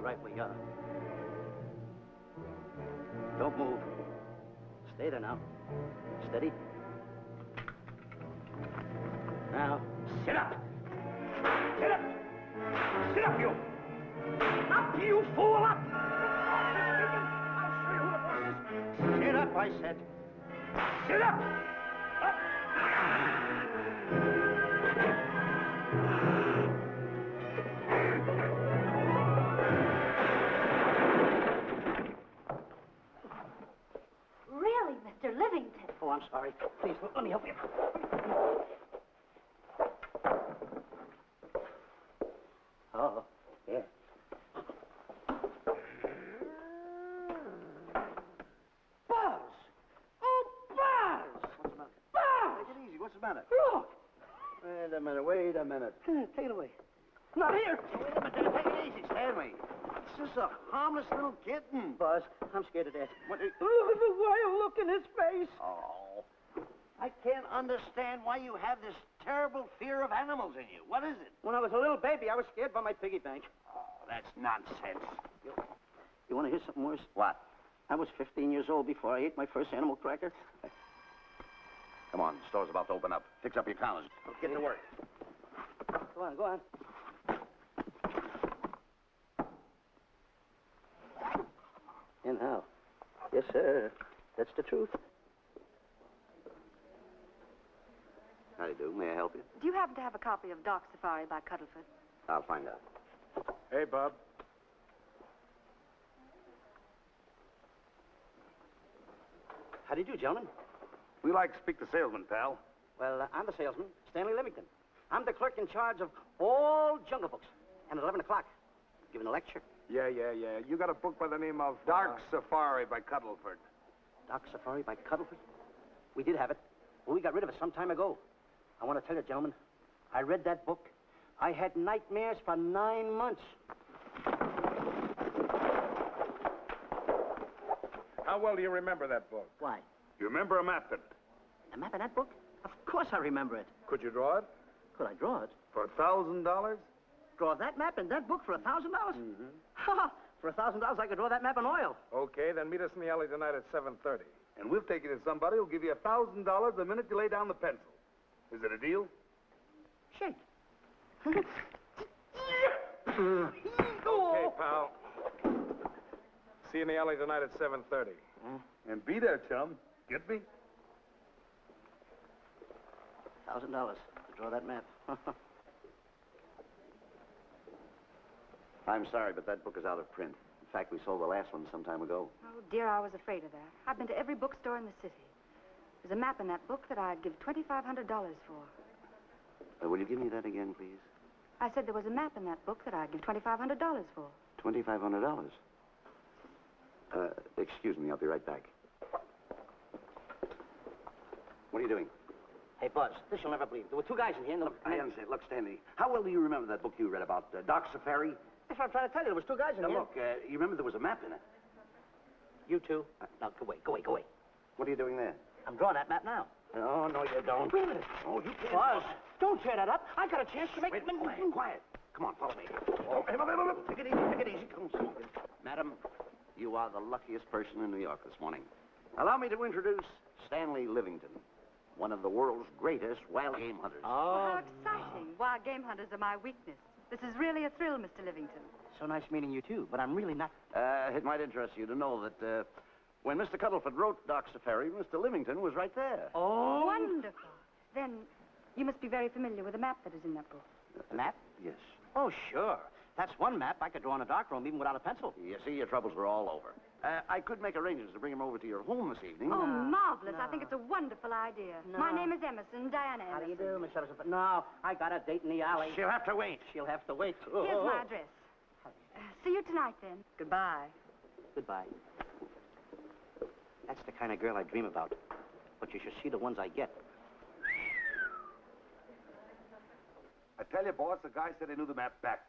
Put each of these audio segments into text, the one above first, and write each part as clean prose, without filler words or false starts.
Right where you are. Don't move. Stay there now. Steady. Now, sit up. Sit up. Sit up, you. Up, you fool, up. I'll show you who the boss is. Sit up, I said. Sit up. Up. Mr. Livington. Oh, I'm sorry. Please, let me help you. Oh, yeah. Buzz! Oh, Buzz! What's the matter? Buzz! Take it easy. What's the matter? Look! Wait a minute. Wait a minute. Take it away. Not here. Wait a minute. Take it easy, Stanley. It's just a harmless little kitten. Buzz, I'm scared to death. Look at the wild look in his face. Oh, I can't understand why you have this terrible fear of animals in you. What is it? When I was a little baby, I was scared by my piggy bank. Oh, that's nonsense. You want to hear something worse? What? I was 15 years old before I ate my first animal cracker. Come on, the store's about to open up. Fix up your counters. Get to work. Go on, go on. And how? Yes, sir. That's the truth. How do you do? May I help you? Do you happen to have a copy of Doc Safari by Cuddleford? I'll find out. Hey, Bob. How do you do, gentlemen? We like to speak to salesman, pal. Well, I'm the salesman, Stanley Livington. I'm the clerk in charge of all Jungle Books. And at 11 o'clock, giving a lecture. Yeah. You got a book by the name of Dark Safari by Cuddleford. Doc Safari by Cuddleford? We did have it. Well, we got rid of it some time ago. I want to tell you, gentlemen, I read that book. I had nightmares for 9 months. How well do you remember that book? Why? You remember a map in it? A map in that book? Of course I remember it. Could you draw it? Could I draw it? For $1,000? Draw that map in that book for $1,000? Mm-hmm. Ha! For $1,000, I could draw that map in oil. Okay, then meet us in the alley tonight at 7:30. And we'll take you to somebody who'll give you $1,000 the minute you lay down the pencil. Is it a deal? Shake. Okay, pal. See you in the alley tonight at 7:30. And be there, chum. Get me? $1,000 to draw that map. I'm sorry, but that book is out of print. In fact, we sold the last one some time ago. Oh, dear, I was afraid of that. I've been to every bookstore in the city. There's a map in that book that I'd give $2,500 for. Will you give me that again, please? I said there was a map in that book that I'd give $2,500 for. $2,500. Excuse me, I'll be right back. What are you doing? Hey, Buzz, this you'll never believe. There were two guys in here. And I understand. Look, Stanley, how well do you remember that book you read about Doc Safari? That's what I'm trying to tell you. There was two guys in Now, here. look, you remember there was a map in it. You two. Now, go away. What are you doing there? I'm drawing that map now. No, no, you don't. Wait a minute. Oh, you can't. Buzz, don't tear that up. I got a chance to make... Wait, quiet. Come on, follow me. Oh, hey, take it easy, take it easy. Come. Madam, you are the luckiest person in New York this morning. Allow me to introduce Stanley Livington, one of the world's greatest wild game hunters. Oh, how exciting. Wild game hunters are my weakness. This is really a thrill, Mr. Livington. So nice meeting you, too, but I'm really not... It might interest you to know that when Mr. Cuddleford wrote Doc Safari, Mr. Livington was right there. Oh! Wonderful. Then you must be very familiar with the map that is in that book. The map? Yes. Oh, sure. That's one map I could draw in a darkroom even without a pencil. You see, your troubles were all over. I could make arrangements to bring him over to your home this evening. Oh, marvelous. No. I think it's a wonderful idea. No. My name is Emerson, Diana Emerson. How do you do, Miss Emerson? But no, I got a date in the alley. She'll have to wait. She'll have to wait. Here's my address. See you tonight, then. Goodbye. Goodbye. That's the kind of girl I dream about. But you should see the ones I get. I tell you, boss, the guy said he knew the map backwards.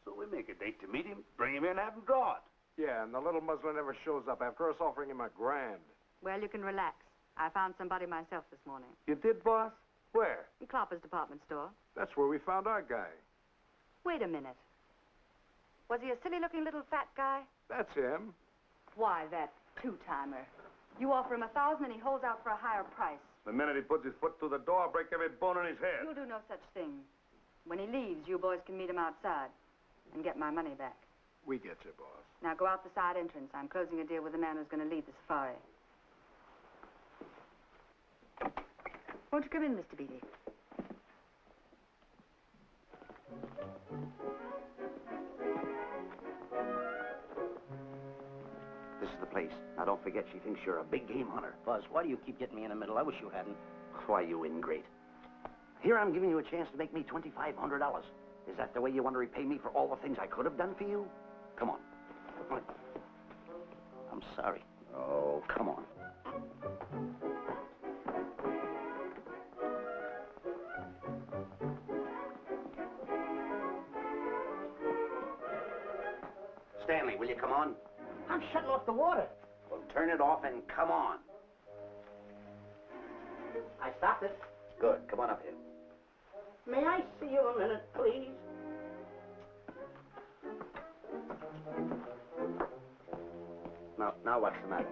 So we make a date to meet him, bring him in, have him draw it. Yeah, and the little muzzler never shows up after us offering him $1,000. Well, you can relax. I found somebody myself this morning. You did, boss? Where? In Klopper's department store. That's where we found our guy. Wait a minute. Was he a silly-looking little fat guy? That's him. Why, that two-timer. You offer him 1,000 and he holds out for a higher price. The minute he puts his foot through the door, I'll break every bone in his head. You'll do no such thing. When he leaves, you boys can meet him outside and get my money back. We get you, boss. Now go out the side entrance. I'm closing a deal with the man who's going to lead the safari. Won't you come in, Mr. Beatty? This is the place. Now, don't forget, she thinks you're a big game hunter. Buzz, why do you keep getting me in the middle? I wish you hadn't. Why, you ingrate. Here I'm giving you a chance to make me $2,500. Is that the way you want to repay me for all the things I could have done for you? Come on. I'm sorry. Oh, come on. Stanley, will you come on? I'm shutting off the water. Well, turn it off and come on. I stopped it. Good. Come on up here. May I see you a minute, please? Now what's the matter?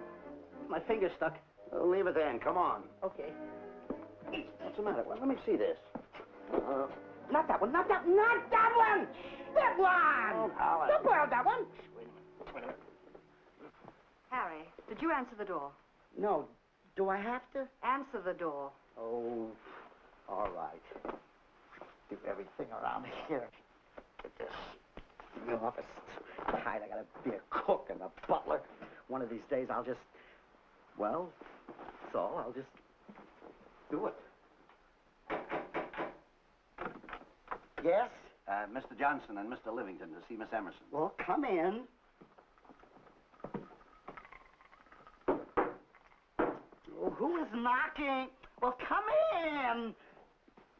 My finger's stuck. Well, leave it then. Come on. Okay. What's the matter? Well, let me see this. Not that one, not that one! That one! Oh, Howard. Don't borrow that one! Wait a minute. Harry, did you answer the door? No. Do I have to? Answer the door. Oh, all right. Do everything around here. Get this. The office tight. I gotta be a cook and a butler. One of these days I'll just, well, that's all. I'll just do it. Yes? Mr. Johnson and Mr. Livington to see Miss Emerson. Well, come in. Oh, who is knocking? Well, come in.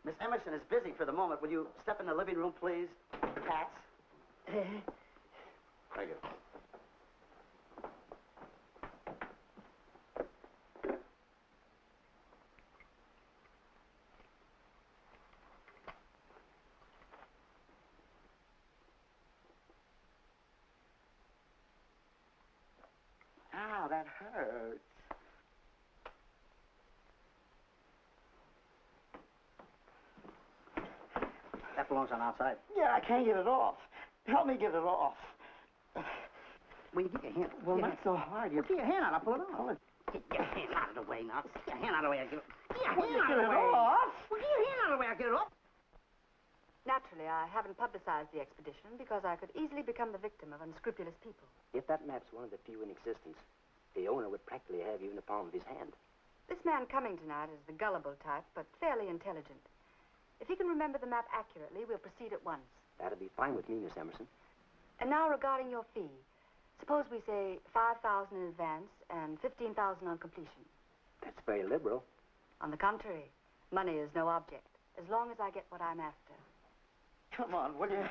Miss Emerson is busy for the moment. Will you step in the living room, please? Hats. Thank you. Ow, that hurts. That belongs on outside. Yeah, I can't get it off. Help me get it off. Will you get your hand? Well, not so hard. Get your hand out. I'll pull it off. Get your hand out of the way now. Get your hand out of the way. Get your hand out of the way. Off? Well, get your hand out of the way. I'll get it off. Naturally, I haven't publicized the expedition because I could easily become the victim of unscrupulous people. If that map's one of the few in existence, the owner would practically have you in the palm of his hand. This man coming tonight is the gullible type, but fairly intelligent. If he can remember the map accurately, we'll proceed at once. That'll be fine with me, Miss Emerson. And now regarding your fee. Suppose we say $5,000 in advance and $15,000 on completion. That's very liberal. On the contrary, money is no object, as long as I get what I'm after. Come on, will you?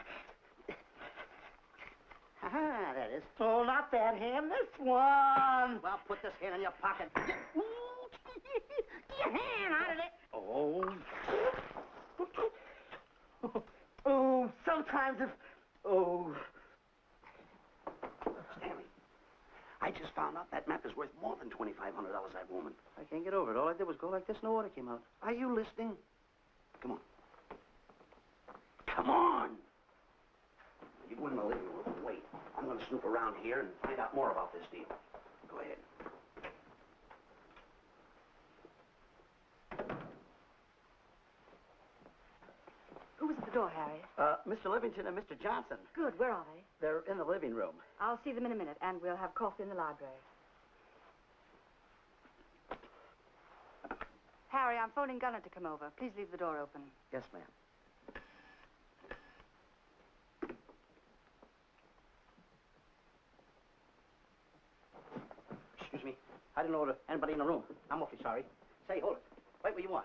Ah, that is. Oh, not that hand, this one. Well, put this hand in your pocket. Get your hand out of it. Oh. Oh, sometimes if... Oh. Stanley, I just found out that map is worth more than $2,500, that woman. I can't get over it. All I did was go like this and the water came out. Are you listening? Come on. Come on! You go in the living room and wait. I'm going to snoop around here and find out more about this deal. Go ahead. Who was at the door, Harry? Mr. Livington and Mr. Johnson. Good. Where are they? They're in the living room. I'll see them in a minute, and we'll have coffee in the library. Harry, I'm phoning Gunner to come over. Please leave the door open. Yes, ma'am. Excuse me. I didn't know anybody in the room. I'm awfully sorry. Say, hold it. Wait where you are.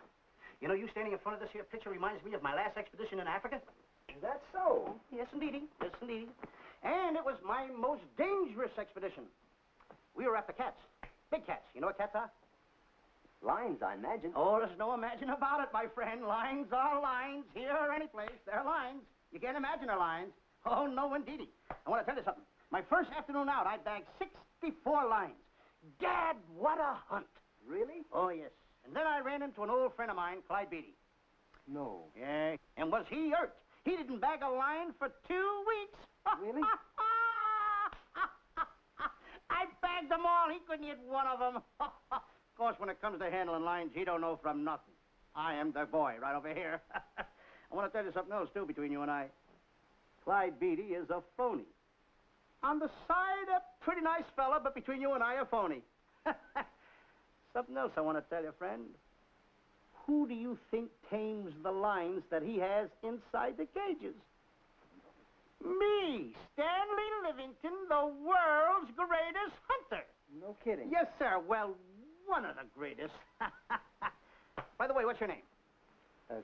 You know, you standing in front of this here picture reminds me of my last expedition in Africa. Is that so? Yes, indeedy. Yes, indeedy. And it was my most dangerous expedition. We were after cats. Big cats. You know what cats are? Lions, I imagine. Oh, there's no imagine about it, my friend. Lines are lines. Here or any place, they're lines. You can't imagine they're lines. Oh, no, indeedy. I want to tell you something. My first afternoon out, I bagged 64 lines. Gad, what a hunt. Really? Oh, yes. And then I ran into an old friend of mine, Clyde Beatty. No. Yeah. And was he hurt? He didn't bag a line for 2 weeks. Really? I bagged them all. He couldn't hit one of them. Of course, when it comes to handling lines, he don't know from nothing. I am the boy right over here. I want to tell you something else, too, between you and I. Clyde Beatty is a phony. On the side, a pretty nice fella, but between you and I, a phony. Something else I want to tell you, friend. Who do you think tames the lines that he has inside the cages? Me, Stanley Livington, the world's greatest hunter. No kidding. Yes, sir. Well, one of the greatest. By the way, what's your name?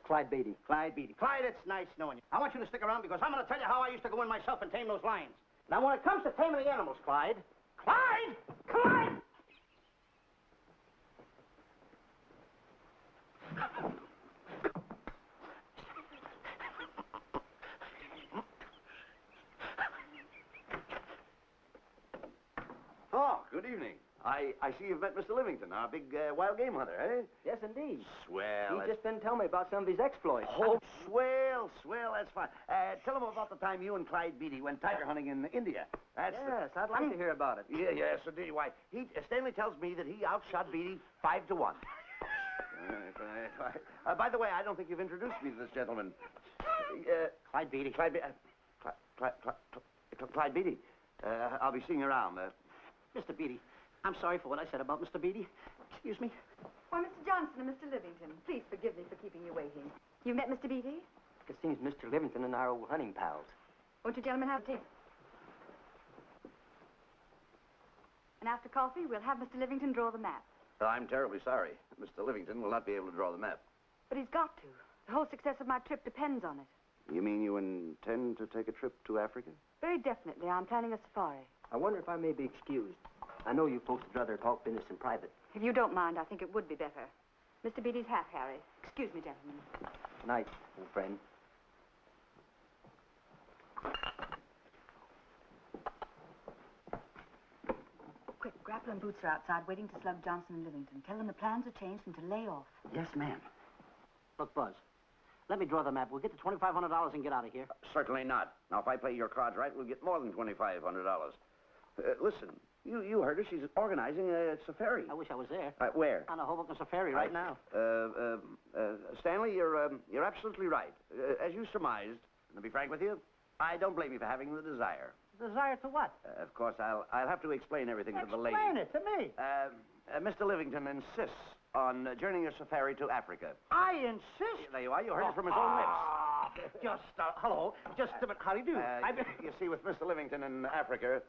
Clyde Beatty. Clyde Beatty. Clyde, it's nice knowing you. I want you to stick around because I'm going to tell you how I used to go in myself and tame those lions. Now, when it comes to taming the animals, Clyde... Clyde! Clyde! Oh, good evening. I see you've met Mr. Livington, our big wild game hunter, eh? Yes, indeed. Swell. He's just been telling me about some of his exploits. Oh, swell, that's fine. Tell him about the time you and Clyde Beatty went tiger hunting in India. Yes, I'd like to hear about it. Yeah, yes, indeed. Why, Stanley tells me that he outshot Beatty 5 to 1. By the way, I don't think you've introduced me to this gentleman. Clyde Beatty. Clyde Beatty. I'll be seeing you around. Mr. Beatty, I'm sorry for what I said about Mr. Beatty. Excuse me. Why, Mr. Johnson and Mr. Livington, please forgive me for keeping you waiting. You met Mr. Beatty? It seems Mr. Livington and I are old hunting pals. Won't you gentlemen have tea? And after coffee, we'll have Mr. Livington draw the map. I'm terribly sorry. Mr. Livington will not be able to draw the map. But he's got to. The whole success of my trip depends on it. You mean you intend to take a trip to Africa? Very definitely. I'm planning a safari. I wonder if I may be excused. I know you folks would rather talk business in private. If you don't mind, I think it would be better. Mr. Beatty's hat, Harry. Excuse me, gentlemen. Good night, old friend. Quick, Grappler and Boots are outside waiting to slug Johnson and Livington. Tell them the plans have changed and to lay off. Yes, ma'am. Look, Buzz, let me draw the map. We'll get the $2,500 and get out of here. Certainly not. Now, if I play your cards right, we'll get more than $2,500. Listen, you heard her. She's organizing a safari. I wish I was there. Where? On a Hoboken safari right now. Stanley, you're absolutely right. As you surmised, to be frank with you, I don't blame you for having the desire. Desire to what? Of course, I'll have to explain everything to the lady. Explain it to me. Mr. Livington insists on journeying a safari to Africa. I insist. There you are. You heard it from his own lips. Hello. Just a minute. How do you do? You see, with Mr. Livington in Africa,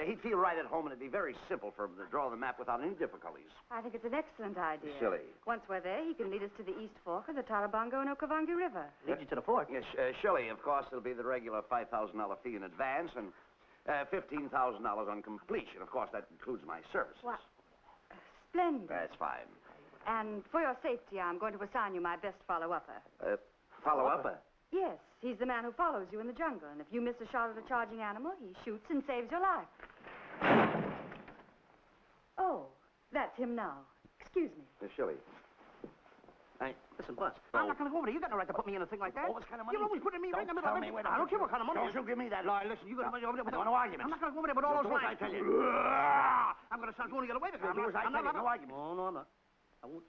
he'd feel right at home, and it'd be very simple for him to draw the map without any difficulties. I think it's an excellent idea. Silly. Once we're there, he can lead us to the East Fork of the Tarabongo and Okavango River. Lead you to the fort. Yes, surely, of course, it'll be the regular $5,000 fee in advance and $15,000 on completion. Of course, that includes my services. What? Splendid. That's fine. And for your safety, I'm going to assign you my best follow-upper. Follow-upper? Yes, he's the man who follows you in the jungle. And if you miss a shot at a charging animal, he shoots and saves your life. Oh, that's him now. Excuse me. Miss Shelley. Hey, listen, boss. I'm not going to go over there. You got no right to put me in a thing like that. Oh, what kind of money? You're always putting me right in the middle of it. I don't care what kind of money. Don't you give me that. No, listen, you got to over there with no arguments. I'm not going to go over there with all those lines. I tell you. I'm going to start going to get away with it. Do as I tell you. No arguments. No, I'm not. I won't.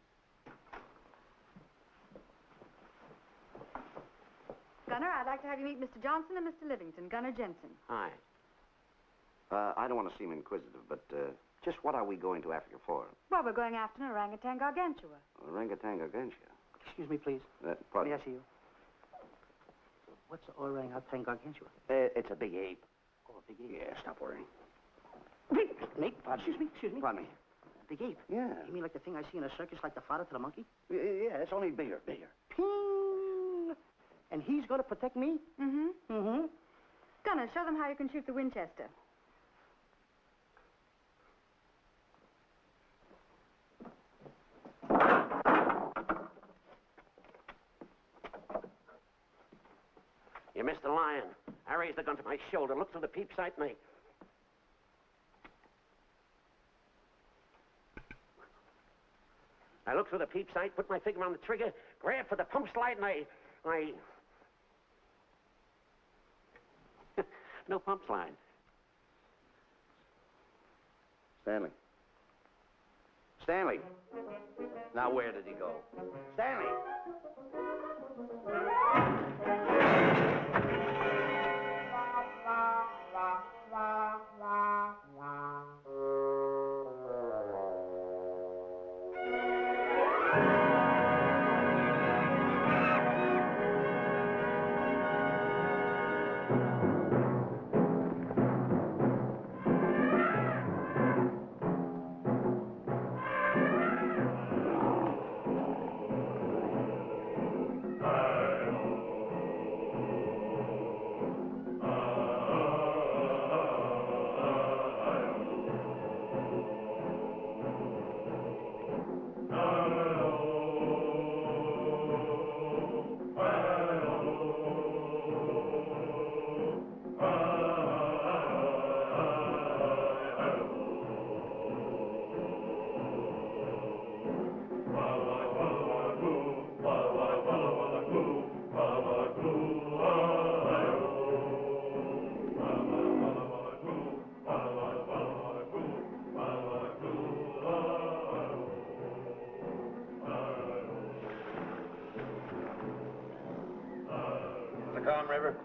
Gunner, I'd like to have you meet Mr. Johnson and Mr. Livington, Gunner Jensen. Hi. I don't want to seem inquisitive, but just what are we going to Africa for? Well, we're going after an orangutan gargantua. Orangutan gargantua. Excuse me, please. Pardon? May I see you? What's the orangutan gargantua? It's a big ape. Oh, a big ape. Yeah, stop worrying. Me? Excuse me. Pardon me. A big ape? Yeah. You mean like the thing I see in a circus, like the father to the monkey? Yeah, it's only bigger. Ping! And he's going to protect me? Mm-hmm. Mm-hmm. Gunner, show them how you can shoot the Winchester. You missed the lion. I raised the gun to my shoulder, looked through the peep sight, and I looked through the peep sight, put my finger on the trigger, grabbed for the pump slide, and I... No pump slide. Stanley. Now, where did he go? Stanley! Calm river.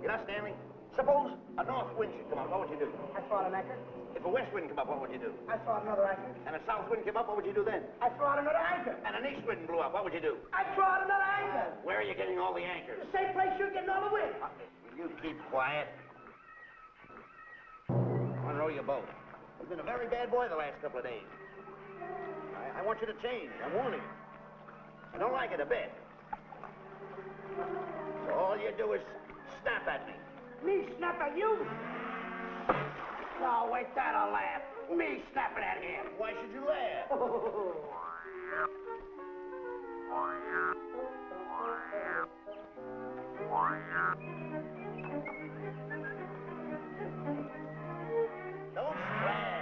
You know, Stanley, suppose a north wind should come up, what would you do? I throw out an anchor. If a west wind come up, what would you do? I throw out another anchor. And a south wind came up, what would you do then? I throw out another anchor. And an east wind blew up, what would you do? I throw out another anchor. Where are you getting all the anchors? The same place you're getting all the wind. Will you keep quiet? Unrow your boat. You've been a very bad boy the last couple of days. I want you to change. I'm warning you. I don't like it a bit. So all you do is snap at me. Me snap at you? No, wait, that'll laugh. Me snapping at him. Why should you laugh? Don't splash.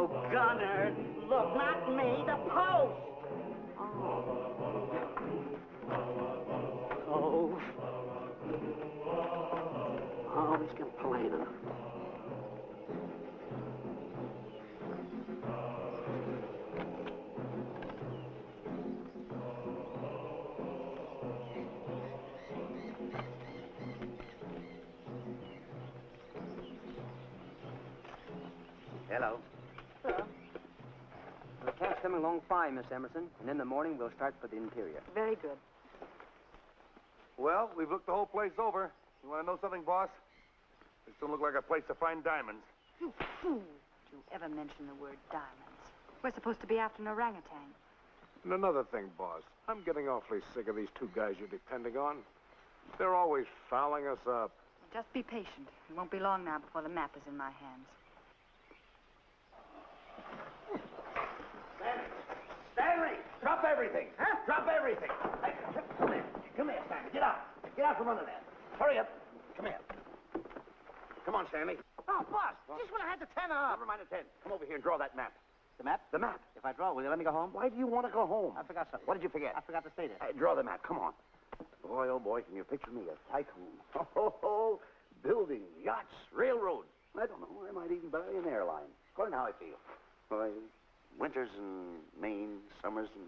Oh, gunner. Look, not me, the post. Oh. Oh, he's complaining. Hello. Hello. The camp's coming along fine, Miss Emerson, and in the morning we'll start for the interior. Very good. Well, we've looked the whole place over. You want to know something, boss? This don't look like a place to find diamonds. You fool. Did you ever mention the word diamonds? We're supposed to be after an orangutan. And another thing, boss. I'm getting awfully sick of these two guys you're depending on. They're always fouling us up. Just be patient. It won't be long now before the map is in my hands. Stanley, drop everything. Huh? Drop everything. Hey, come here. Come here, Stanley. Get out. Get out from under there. Hurry up. Come here. Come on, Stanley. Oh, boss, just when I had the 10 up. Never mind the 10. Come over here and draw that map. The map? The map. If I draw, will you let me go home? Why do you want to go home? I forgot something. What did you forget? I forgot to state it. Draw the map. Come on. Boy, oh boy, can you picture me a tycoon? Oh, building yachts, railroads. I don't know. I might even buy an airline. According to how I feel. Boy, winters in Maine, summers in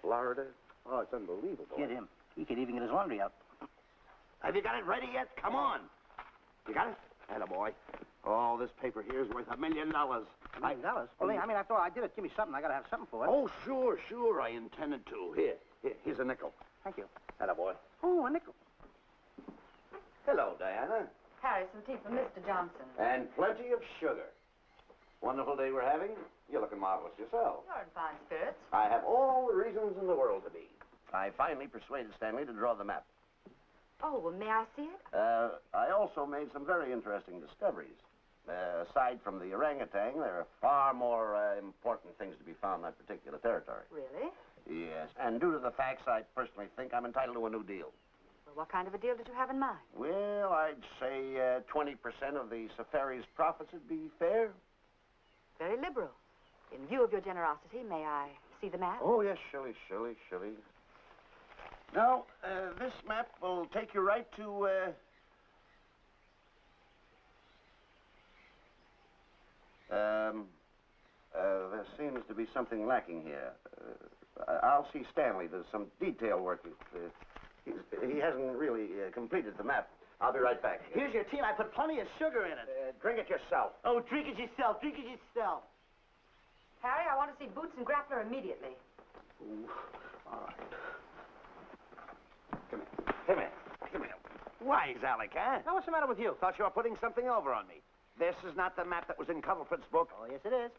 Florida. Oh, it's unbelievable. Get him. He could even get his laundry out. Have you got it ready yet? Come on. You got it? Attaboy. Oh, this paper here is worth $1 million. $1 million? Well, I mean, after all I did it, give me something. I got to have something for it. Oh, sure. I intended to. Here's a nickel. Thank you. Attaboy. Oh, a nickel. Hello, Diana. Harry, some tea for Mr. Johnson. And plenty of sugar. Wonderful day we're having. You're looking marvelous yourself. You're in fine spirits. I have all the reasons in the world to be. I finally persuaded Stanley to draw the map. Oh, well, may I see it? I also made some very interesting discoveries. Aside from the orangutan, there are far more important things to be found in that particular territory. Really? Yes, and due to the facts, I personally think I'm entitled to a new deal. Well, what kind of a deal did you have in mind? Well, I'd say 20% of the safari's profits would be fair. Very liberal. In view of your generosity, may I see the map? Oh, yes, Shirley. Now, this map will take you right to, there seems to be something lacking here. I'll see Stanley. There's some detail work. He hasn't really completed the map. I'll be right back. Here's your tea, and I put plenty of sugar in it. Drink it yourself. Oh, drink it yourself. Drink it yourself. Harry, I want to see Boots and Grappler immediately. Ooh, all right. Come here. Why, Alec, huh? Now, what's the matter with you? Thought you were putting something over on me. This is not the map that was in Cuddleford's book. Oh, yes, it is.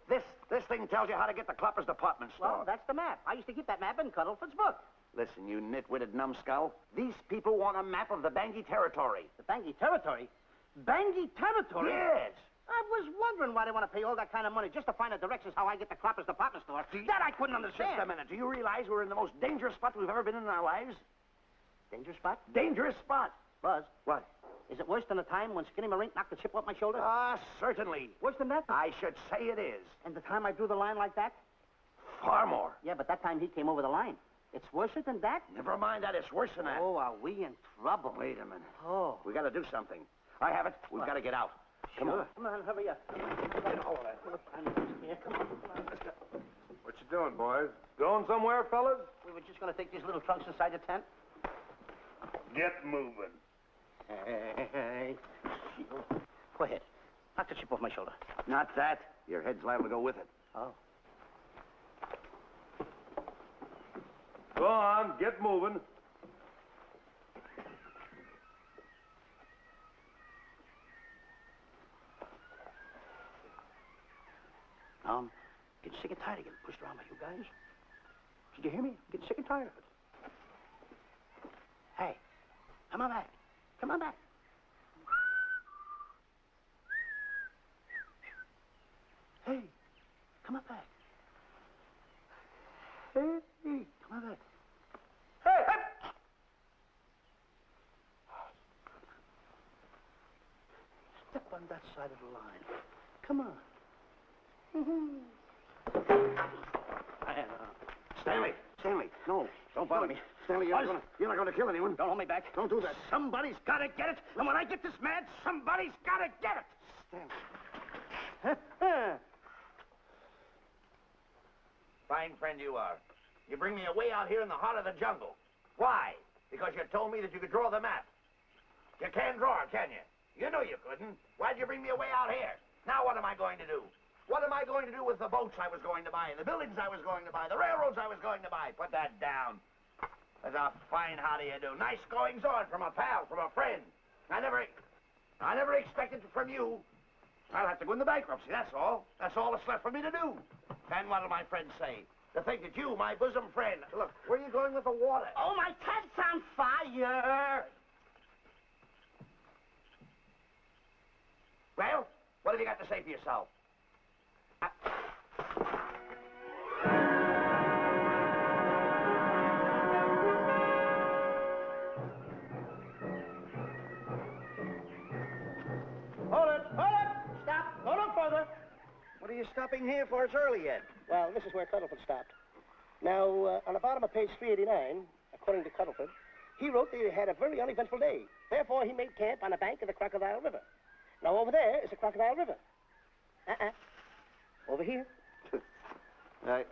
This thing tells you how to get to Klopper's department store. Well, that's the map. I used to keep that map in Cuddleford's book. Listen, you nitwitted numbskull. These people want a map of the Bangui territory. The Bangui territory? Bangui territory? Yes. I was wondering why they want to pay all that kind of money just to find the directions how I get to Klopper's department store. That I couldn't understand. Just a minute. Do you realize we're in the most dangerous spot we've ever been in our lives? Dangerous spot? Dangerous spot. Buzz. What? Is it worse than the time when Skinny Marink knocked the chip off my shoulder? Certainly. Worse than that? I should say it is. And the time I drew the line like that? Far more. Yeah, but that time he came over the line. It's worse than that? Never mind that. It's worse than that. Oh, are we in trouble? Wait a minute. Oh. We got to do something. I have it. We've got to get out. Come on. Come on, hurry up. Come on. What you doing, boys? Going somewhere, fellas? We were just going to take these little trunks inside the tent. Get moving. Hey. Go ahead. Knock the chip off my shoulder. Not that. Your head's liable to go with it. Oh. Go on, get moving. Getting sick and tired of getting pushed around by you guys. Did you hear me? Getting sick and tired of it. Hey, come on back. Come on back. Hey, come on back. Hey, come on back. Hey, hey! Step on that side of the line. Come on. Stanley, no. Don't bother me. Stanley, you're not going to kill anyone. Don't hold me back. Don't do that. Somebody's got to get it. And when I get this mad, somebody's got to get it. Stanley. Fine friend you are. You bring me away out here in the heart of the jungle. Why? Because you told me that you could draw the map. You can't draw, can you? You knew you couldn't. Why'd you bring me away out here? Now what am I going to do? What am I going to do with the boats I was going to buy, the buildings I was going to buy, the railroads I was going to buy? Put that down. That's a fine how do you do. Nice goings on from a pal, from a friend. I never expected it from you. I'll have to go into bankruptcy, that's all. That's all that's left for me to do. And what'll my friends say? To think that you, my bosom friend... Look, where are you going with the water? Oh, my tent's on fire. Well, what have you got to say for yourself? Hold it. Stop. Go no further. What are you stopping here for? It's early yet. Well, this is where Cuddleford stopped. Now, on the bottom of page 389, according to Cuddleford, he wrote that he had a very uneventful day. Therefore, he made camp on the bank of the Crocodile River. Now, over there is the Crocodile River. Over here.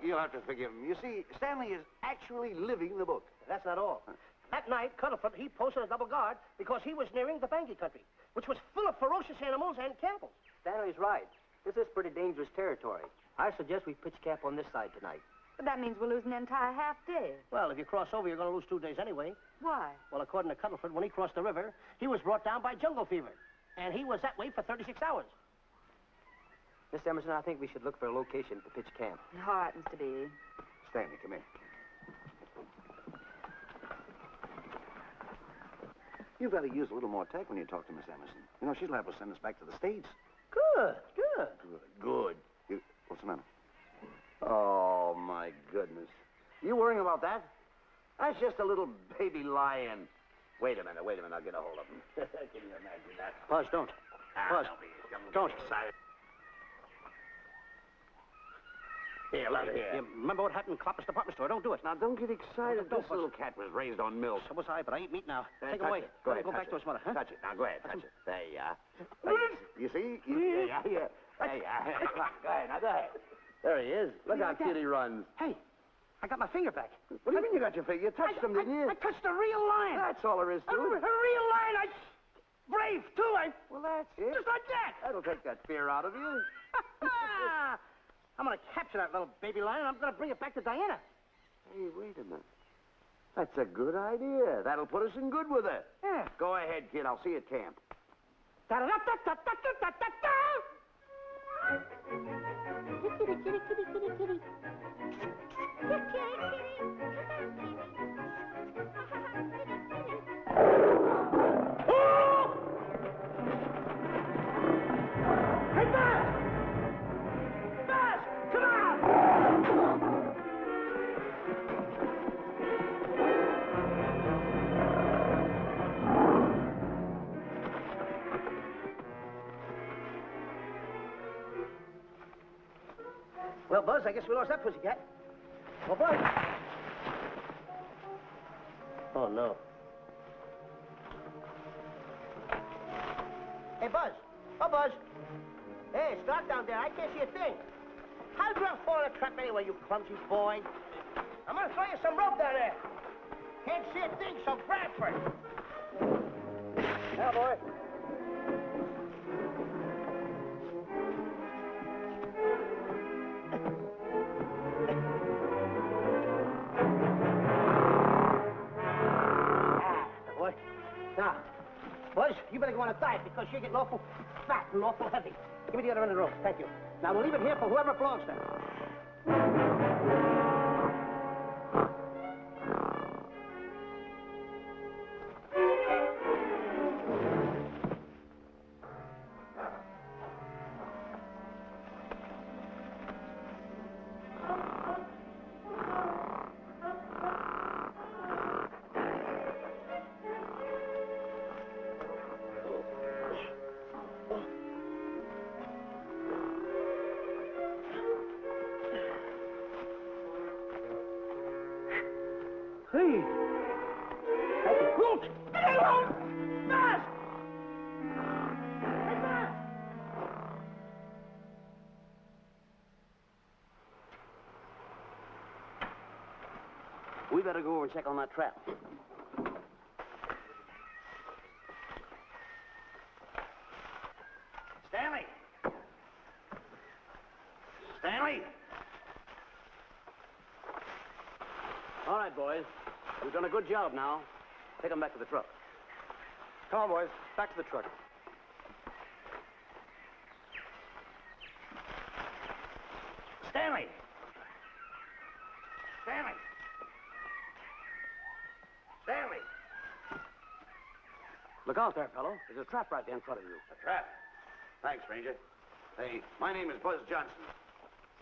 You'll have to forgive him. You see, Stanley is actually living the book. That's not all. That night, Cuddleford, he posted a double guard because he was nearing the Bangi country, which was full of ferocious animals and cannibals. Stanley's right. This is pretty dangerous territory. I suggest we pitch camp on this side tonight. But that means we'll lose an entire half day. Well, if you cross over, you're going to lose 2 days anyway. Why? Well, according to Cuddleford, when he crossed the river, he was brought down by jungle fever. And he was that way for 36 hours. Miss Emerson, I think we should look for a location to pitch camp. All right, Mr. Beatty. Stanley, come here. You've got to use a little more tact when you talk to Miss Emerson. You know, she's liable to send us back to the States. Good. What's the matter? Oh, my goodness. You worrying about that? That's just a little baby lion. Wait a minute. I'll get a hold of him. Can you imagine that? Buzz, don't. Buzz, don't. Excited. Here, let it here. Remember what happened in Klopper's department store? Don't do it. Now, don't get excited. Don't, This little cat was raised on milk. So was I, but I ain't meat now. Take him touch away. it. Go ahead, Go touch back to his mother, huh? Touch it. Now, go ahead, touch it. There you are. You see? Yeah. There you are. Come on, go ahead. Now, go ahead. There he is. Look how cute he runs. Hey, I got my finger back. What do you mean you got your finger? You touched him, didn't you? I touched a real lion. That's all there is to A it. real lion. Brave, too. Well, that's it. Just like that. That'll take that fear out of you. I'm going to capture that little baby lion, and I'm going to bring it back to Diana. Hey, wait a minute. That's a good idea. That'll put us in good with her. Yeah. Go ahead, kid. I'll see you at camp. Da-da-da-da-da-da-da-da-da. Kitty, kitty, kitty, kitty, kitty. Kitty, Hey, Buzz! Buzz, come on! Well, Buzz, I guess we lost that pussycat. Well, Buzz. Oh, no. Hey, Buzz. Oh, Buzz. Hey, it's dark down there. I can't see a thing. How did you fall in a trap anyway, you clumsy boy? I'm going to throw you some rope down there. Can't see a thing, so grab for it. Now, boy. Boy. Now, Buzz, you better go on a diet because you're getting awful fat and awful heavy. Give me the other end of the rope. Thank you. Now, we'll leave it here for whoever it belongs to. Please. Brooke! Get along! Fast! Hey, fast! We better go over and check on that trap. Stanley! Stanley! All right, boys. We've done a good job now. Take them back to the truck. Come on, boys. Back to the truck. Stanley! Stanley! Stanley! Look out there, fellow. There's a trap right there in front of you. A trap? Thanks, Ranger. Hey, my name is Buzz Johnson.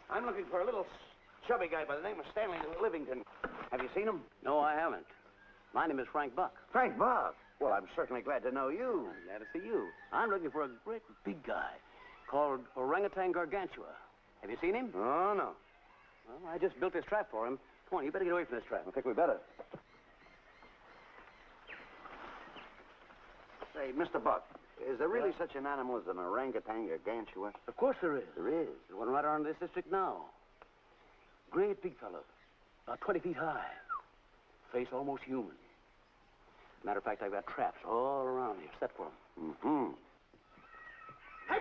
I'm looking for a little chubby guy by the name of Stanley Livington. Have you seen him? No, I haven't. My name is Frank Buck. Frank Buck? Well, I'm certainly glad to know you. I'm glad to see you. I'm looking for a great big guy called Orangutan Gargantua. Have you seen him? Oh, no. Well, I just built this trap for him. Come on, you better get away from this trap. I think we better. Say, Mr. Buck, is there really such an animal as an orangutan gargantua? Of course there is. There is. There's one right around this district now. Great big fellow. About 20 feet high. Face almost human. Matter of fact, I've got traps all around here set for him. Mm-hmm. Hey,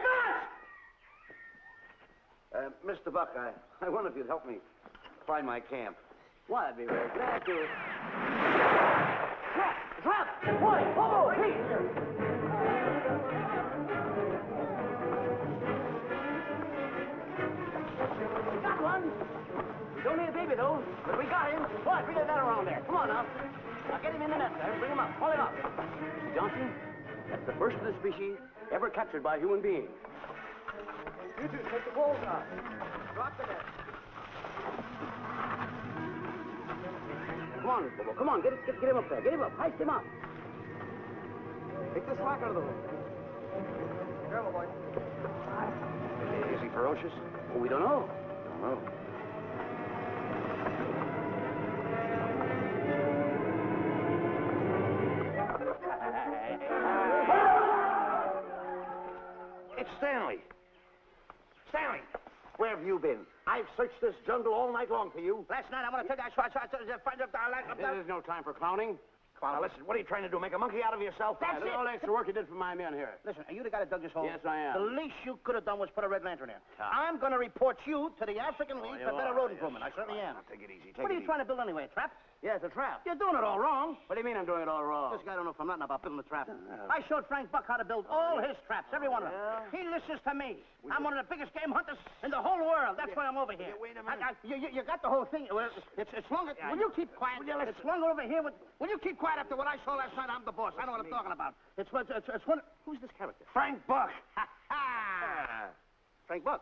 Buzz! Mr. Buck, I wonder if you'd help me find my camp. Why, I'd be very glad to. Trap! Trap! Boy! Whoa, please! Got one. He's only a baby, though, but we got him. Boy, bring that around there. Come on now. Now get him in the net there. Bring him up. Haul him up. Johnson, that's the first of the species ever captured by a human being. You two take the poles out. Drop the net. Come on, Bobo. Come on. Get him up there. Get him up. Heist him up. Take the slack out of the room. Careful, boy. Is he ferocious? Oh, we don't know. Don't know. It's Stanley. Stanley, where have you been? I've searched this jungle all night long for you. Last night, I want to tell you, I find up there. There's no time for clowning. Now, listen, what are you trying to do? Make a monkey out of yourself? That's Look at all the extra work you did for my men here. Listen, are you the guy that dug this hole? Yes, I am. The least you could have done was put a red lantern in. Ah. I'm going to report you to the African League for you better are, road yes. improvement. I certainly am. Now, take it easy. What are you trying to build anyway, a trap? Yeah, it's a trap. You're doing it all wrong. What do you mean I'm doing it all wrong? This guy don't know from nothing about building a trap. I showed Frank Buck how to build all his traps, every one of them. Yeah. He listens to me. I'm one of the biggest game hunters in the whole world. That's why I'm over here. Wait a minute. You got the whole thing. Well, it's longer. Will you keep quiet? It's longer over here. Will you keep quiet after what I saw last night? I'm the boss. I know what I'm talking about. It's one. Who's this character? Frank Buck. Ha ha! Frank Buck.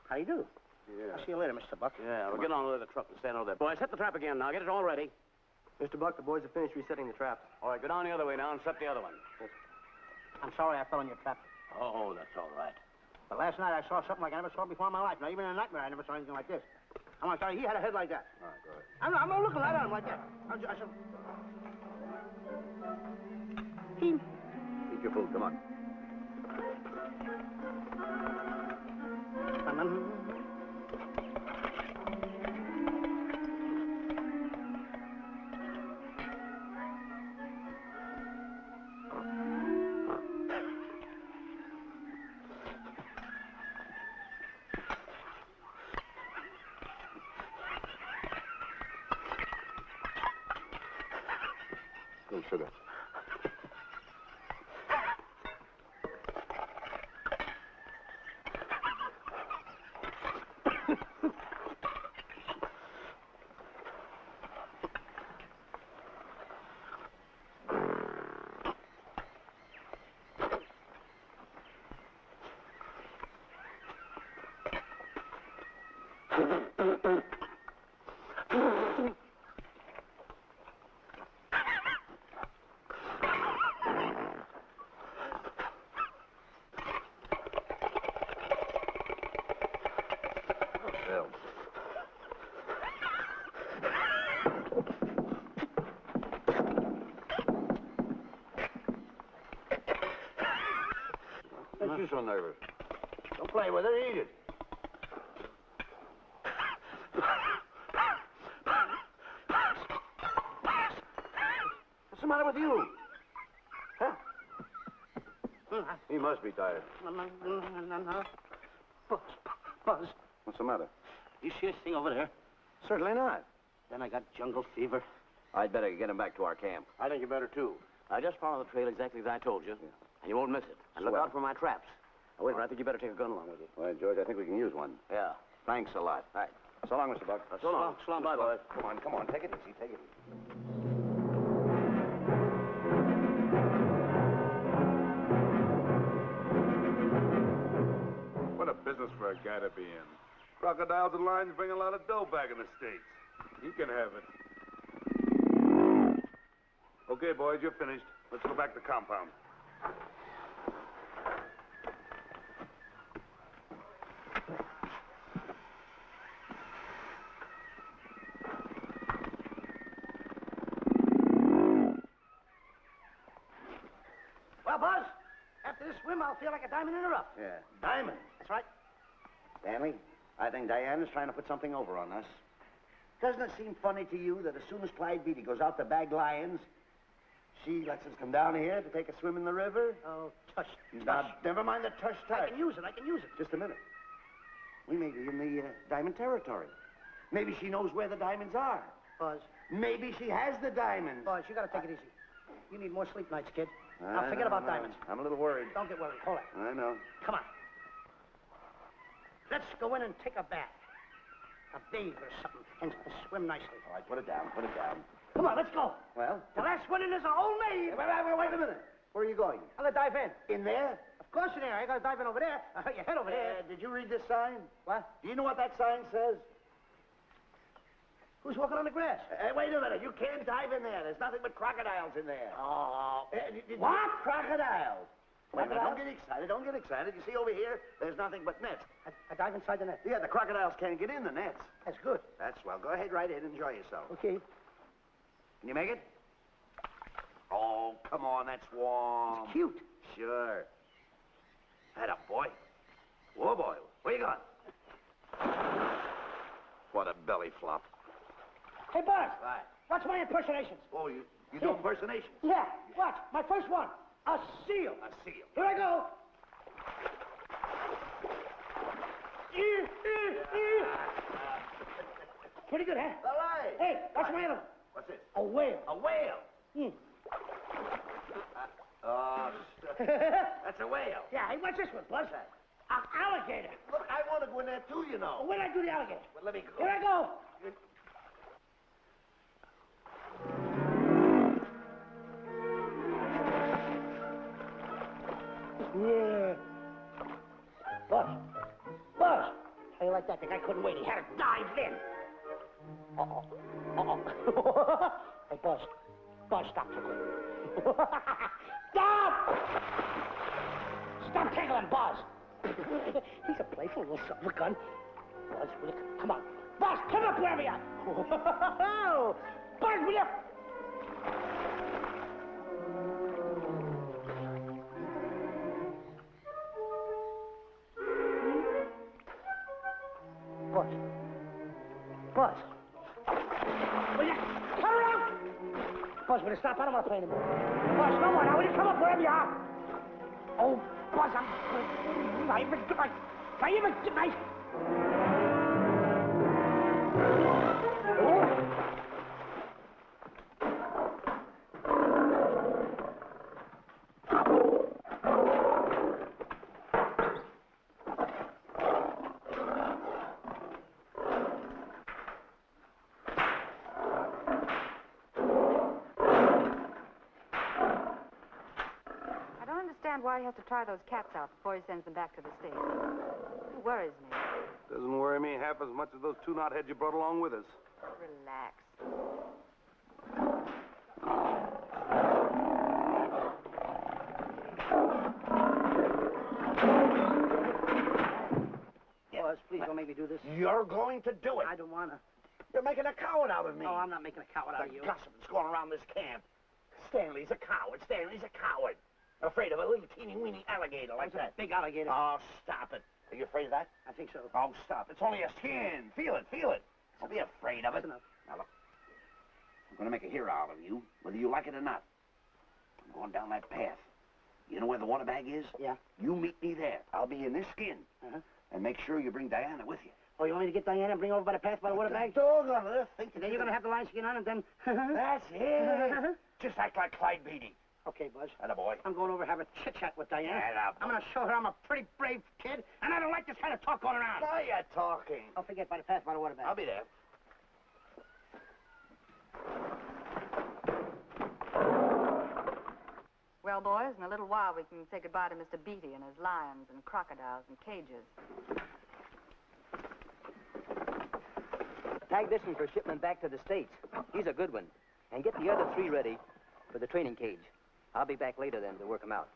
How you do? Yeah. I'll see you later, Mr. Buck. Yeah, we'll get on with the truck and stand over there. Boys, set the trap again now. Get it all ready. Mr. Buck, the boys have finished resetting the trap. All right, go down the other way now and set the other one. I'm sorry I fell in your trap. Oh, that's all right. But last night I saw something like I never saw before in my life. Now, even in a nightmare, I never saw anything like this. I'm sorry, he had a head like that. All right, go ahead. I'm not looking right at him like that. I said... Eat your food, come on. No sugar. you so nervous? Don't play with it, eat it. What's the matter with you? Huh? He must be tired. Buzz, What's the matter? you see this thing over there? Certainly not. Then I got jungle fever. I'd better get him back to our camp. I think you better, too. I just follow the trail exactly as I told you, and you won't miss it. And look Swell. out for my traps. Now, wait a minute, I think you better take a gun along with you. Well, George, I think we can use one. Yeah. Thanks a lot. All right. So long, Mr. Buck. So long. So long, Bye, boys. Come on. Take it easy. Take it easy. What a business for a guy to be in. Crocodiles and lions bring a lot of dough back in the States. You can have it. Okay, boys, you're finished. Let's go back to the compound. Well, Buzz, after this swim, I'll feel like a diamond in the rough. Yeah. Diamond. That's right. Stanley, I think Diana's trying to put something over on us. Doesn't it seem funny to you that as soon as Clyde Beatty goes out to bag lions, she lets us come down here to take a swim in the river? Oh, tush. Now, never mind the tush. I can use it. Just a minute. We may be in the diamond territory. Maybe she knows where the diamonds are. Buzz, Maybe she has the diamonds. Buzz, you gotta take it easy. You need more sleep nights, kid. Now, forget about diamonds. I'm a little worried. Don't get worried. Hold it. I know. Come on. Let's go in and take a bath. A bathe or something, and swim nicely. All right, put it down. Come on, let's go. Well? The last one in is a old maid. Wait a minute. Where are you going? I'm gonna dive in. In there? Of course in there. I gotta dive in over there. You head over there. Did you read this sign? What? Do you know what that sign says? Who's walking on the grass? Wait a minute. You can't dive in there. There's nothing but crocodiles in there. Oh. What? Crocodiles. Wait a minute. Crocodiles? Don't get excited. You see over here, there's nothing but nets. I dive inside the net. Yeah, the crocodiles can't get in the nets. That's good. That's swell. Go ahead right in. Enjoy yourself. Okay. Can you make it? Oh, come on. That's warm. It's cute. Sure. Atta boy. Whoa, boy. Where you going? What a belly flop. Hey, Buzz. Right. Watch my impersonations. Oh, you do impersonations? Yeah. Watch. My first one. A seal. A seal. Here I go. Pretty good, huh? All right. Hey, watch my other one. What's this? A whale. A whale. Oh, that's a whale. Yeah, hey, watch this one, Buzz. An alligator. Look, I want to go in there too, you know. Where'd I do the alligator? Well, let me go. Here I go. Yeah. Buzz. How you like that? The guy couldn't wait. He had to dive in. Hey, Buzz. Stop tickling. Stop! Stop tickling, Buzz. He's a playful little son of a gun. Buzz, will you come on. Buzz, come up wherever you are. Buzz, will you? Buzz. Will you come around? Buzz, will you stop? I don't want to play anymore. Buzz, no more now. Will you come up wherever you are? Oh, Buzz, I'm... I even get my... Why he has to try those cats out before he sends them back to the States. It worries me. Doesn't worry me half as much as those two knotheads you brought along with us. Relax. Buzz, please don't make me do this. You're going to do it. I don't want to. You're making a coward out of me. No, I'm not making a coward out of you. The gossip that's going around this camp. Stanley's a coward. Afraid of a little teeny-weeny alligator like that. Big alligator. Oh, stop it. Are you afraid of that? I think so. Oh, stop. It's only a skin. Feel it, feel it. Don't be afraid of it. That's enough. Now, look. I'm going to make a hero out of you, whether you like it or not. I'm going down that path. You know where the water bag is? Yeah. You meet me there. I'll be in this skin. Uh-huh. And make sure you bring Diana with you. Oh, you want me to get Diana and bring her over by the path by the water bag? Dog on earth. Think Then you're going to have the lion skin on and then... That's it. Just act like Clyde Beatty. Okay, Buzz. Attaboy. I'm going over to have a chit-chat with Diana. Attaboy. I'm going to show her I'm a pretty brave kid, and I don't like this kind of talk going around. Now you're talking. Don't forget by the path by the water bag. I'll be there. Well, boys, in a little while we can say goodbye to Mr. Beatty and his lions and crocodiles and cages. Tag this one for shipment back to the States. He's a good one. And get the other 3 ready for the training cage. I'll be back later then to work them out.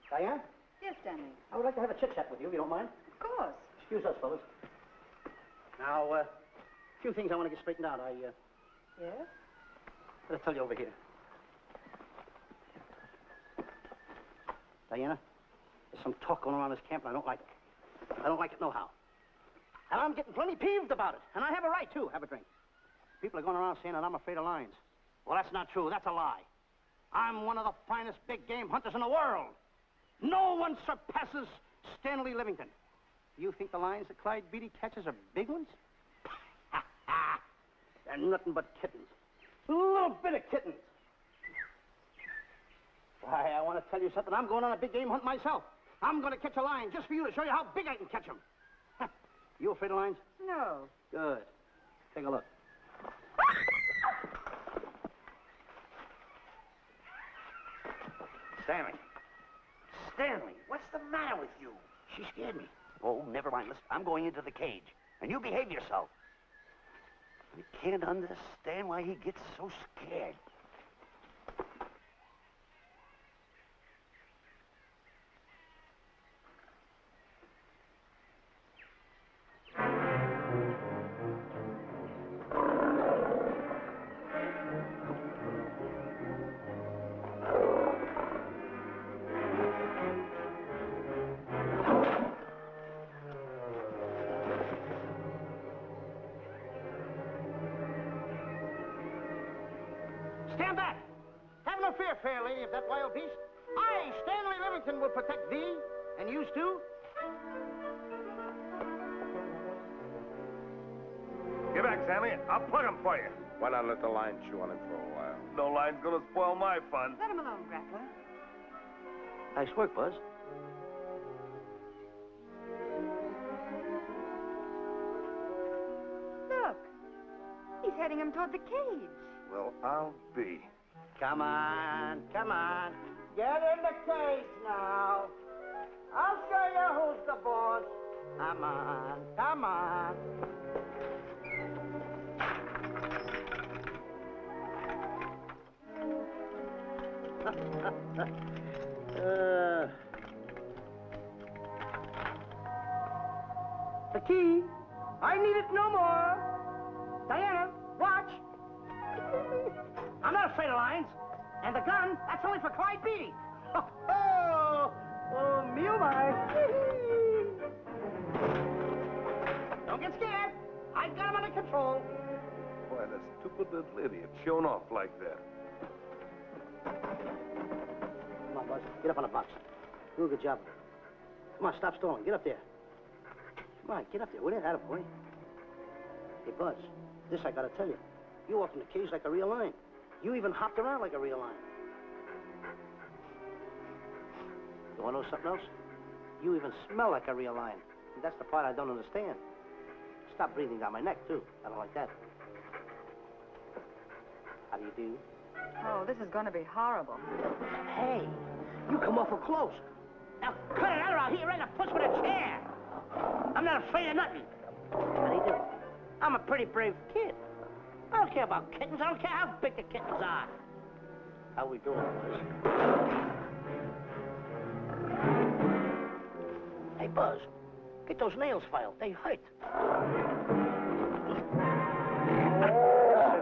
Diana, Yes, Stanley. I would like to have a chit-chat with you, if you don't mind. Of course. Excuse us, fellas. Now, a few things I want to get straightened out. Yes? I'll tell you over here. Diana, there's some talk going around this camp, and I don't like it. I don't like it nohow. And I'm getting plenty peeved about it. And I have a right, too. Have a drink. People are going around saying that I'm afraid of lions. Well, that's not true. That's a lie. I'm one of the finest big game hunters in the world. No one surpasses Stanley Livington. You think the lions that Clyde Beatty catches are big ones? They're nothing but kittens. A little bit of kittens. Why, I want to tell you something. I'm going on a big game hunt myself. I'm going to catch a lion just for you to show you how big I can catch him. You afraid of lions? No. Good. Take a look. Stanley. Stanley, what's the matter with you? She scared me. Oh, never mind. Listen, I'm going into the cage. And you behave yourself. I can't understand why he gets so scared. Stand back! Have no fear, fair lady of that wild beast. I, Stanley Livington, will protect thee, and yous too. Get back, Stanley. I'll plug him for you. Why not let the lion chew on him for a while? No lion's gonna spoil my fun. Let him alone, Grappler. Nice work, Buzz. Look. He's heading him toward the cage. Well, I'll be. Come on, come on. Get in the cage now. I'll show you who's the boss. Come on, come on. The key. I need it no more. Diana, watch. I'm not afraid of lions. And the gun, that's only for Clyde Beatty. Oh, me oh my. Don't get scared. I've got him under control. Boy, that stupid little idiot showing off like that. Come on, Buzz. Get up on the box. Do a good job. Come on, stop stalling. Get up there. Come on, get up there. Will you? Attaboy. Hey, Buzz, this I gotta tell you. You walked in the cage like a real lion. You even hopped around like a real lion. You wanna know something else? You even smell like a real lion. And that's the part I don't understand. Stop breathing down my neck, too. I don't like that. How do you do? Oh, this is going to be horrible. Hey, you come awful close. Now, cut it out or I'll hit you right in the puss with a chair. I'm not afraid of nothing. How do you do? I'm a pretty brave kid. I don't care about kittens. I don't care how big the kittens are. How we doing, Buzz? Hey, Buzz, get those nails filed. They hurt.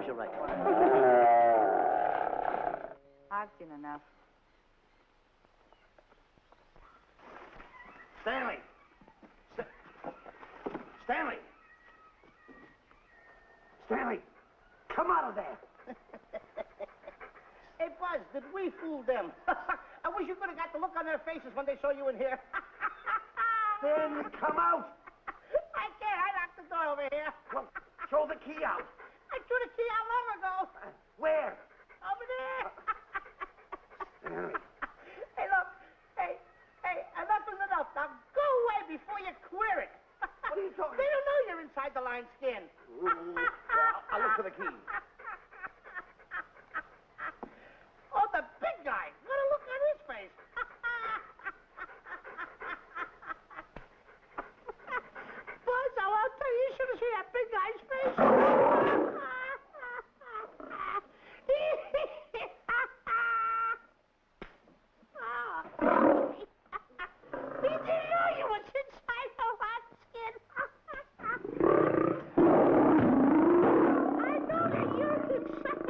serves you right. I've seen enough. Stanley! Stanley! Stanley! Come out of there! Hey, Buzz, did we fool them? I wish you could have got the look on their faces when they saw you in here. Stanley, come out! I can't. I locked the door over here. Well, throw the key out. I threw the key out long ago. Where? Over there. Stanley. Hey, look. Hey, enough is enough. Now go away before you queer it. What are you talking They don't know you're inside the lion's skin. I'll look for the key. Oh, the big guy. What a look on his face. Buzz, I'll tell you, you should have seen that big guy's face. He didn't know you was inside the lion's skin. I know that you're inside.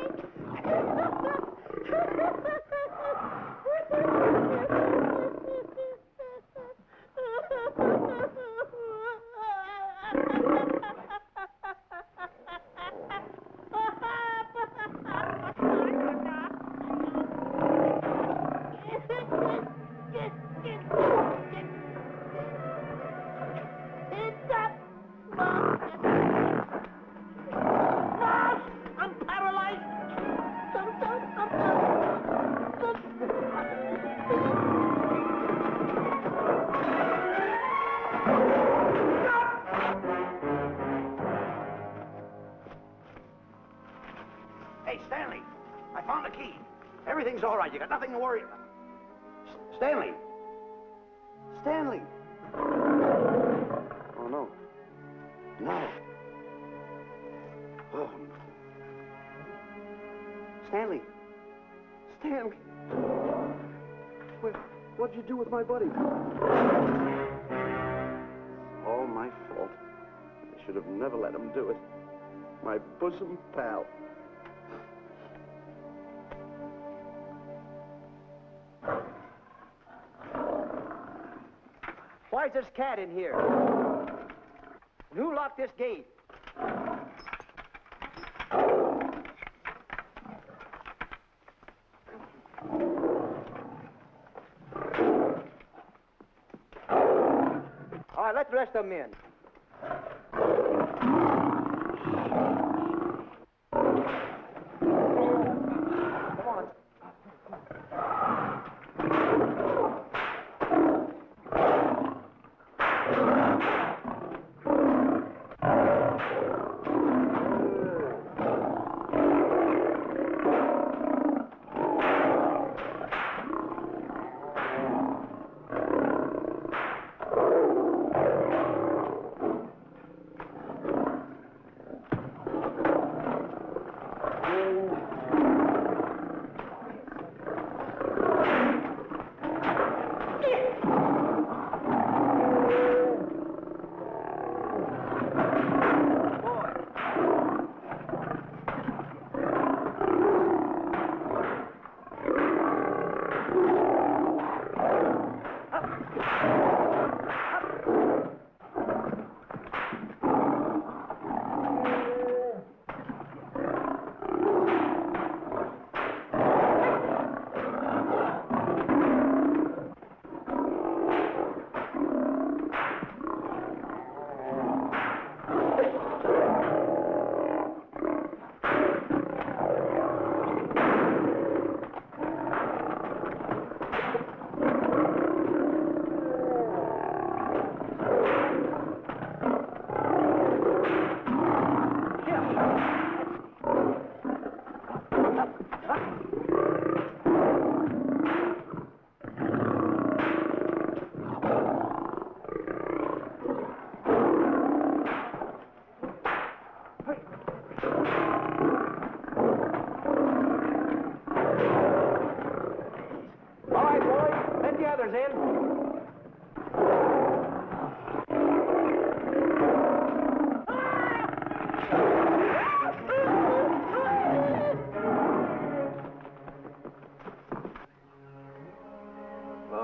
I'm paralyzed. Hey, Stanley, I found the key. Everything's all right. You got nothing to worry about. Stanley. Stanley. Oh, no. No. Oh. Stanley. Stanley. What'd you do with my buddy? All my fault. I should have never let him do it. My bosom pal. Why is this cat in here? And who locked this gate? All right, let the rest of them in. Come on.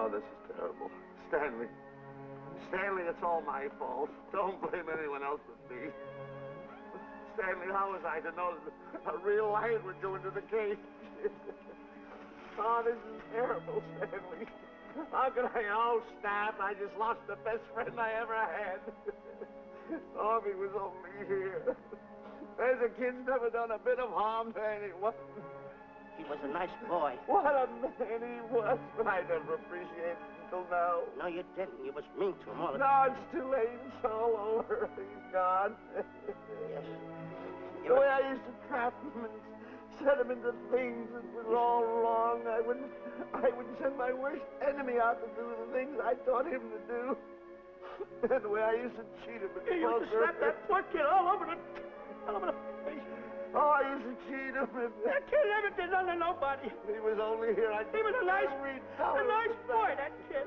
Oh, this is terrible. Stanley. Stanley, it's all my fault. Don't blame anyone else but me. Stanley, how was I to know that a real lion would go into the cage? Oh, this is terrible, Stanley. How could I? Oh, snap. I just lost the best friend I ever had. Oh, if he was only here. There's a kid's never done a bit of harm to anyone. He was a nice boy. What a man he was, but I never appreciated it until now. No, you didn't. You was mean to him all the No, it's too late. It's all over. He's gone. Yes. The way I used to trap him and set him into things that was all wrong. I would send my worst enemy out to do the things I taught him to do. And the way I used to cheat him. You used to slap that poor kid all over the face. Oh, I used to cheat him. That kid never did nothing to nobody. He was only here. He was a nice boy, that kid.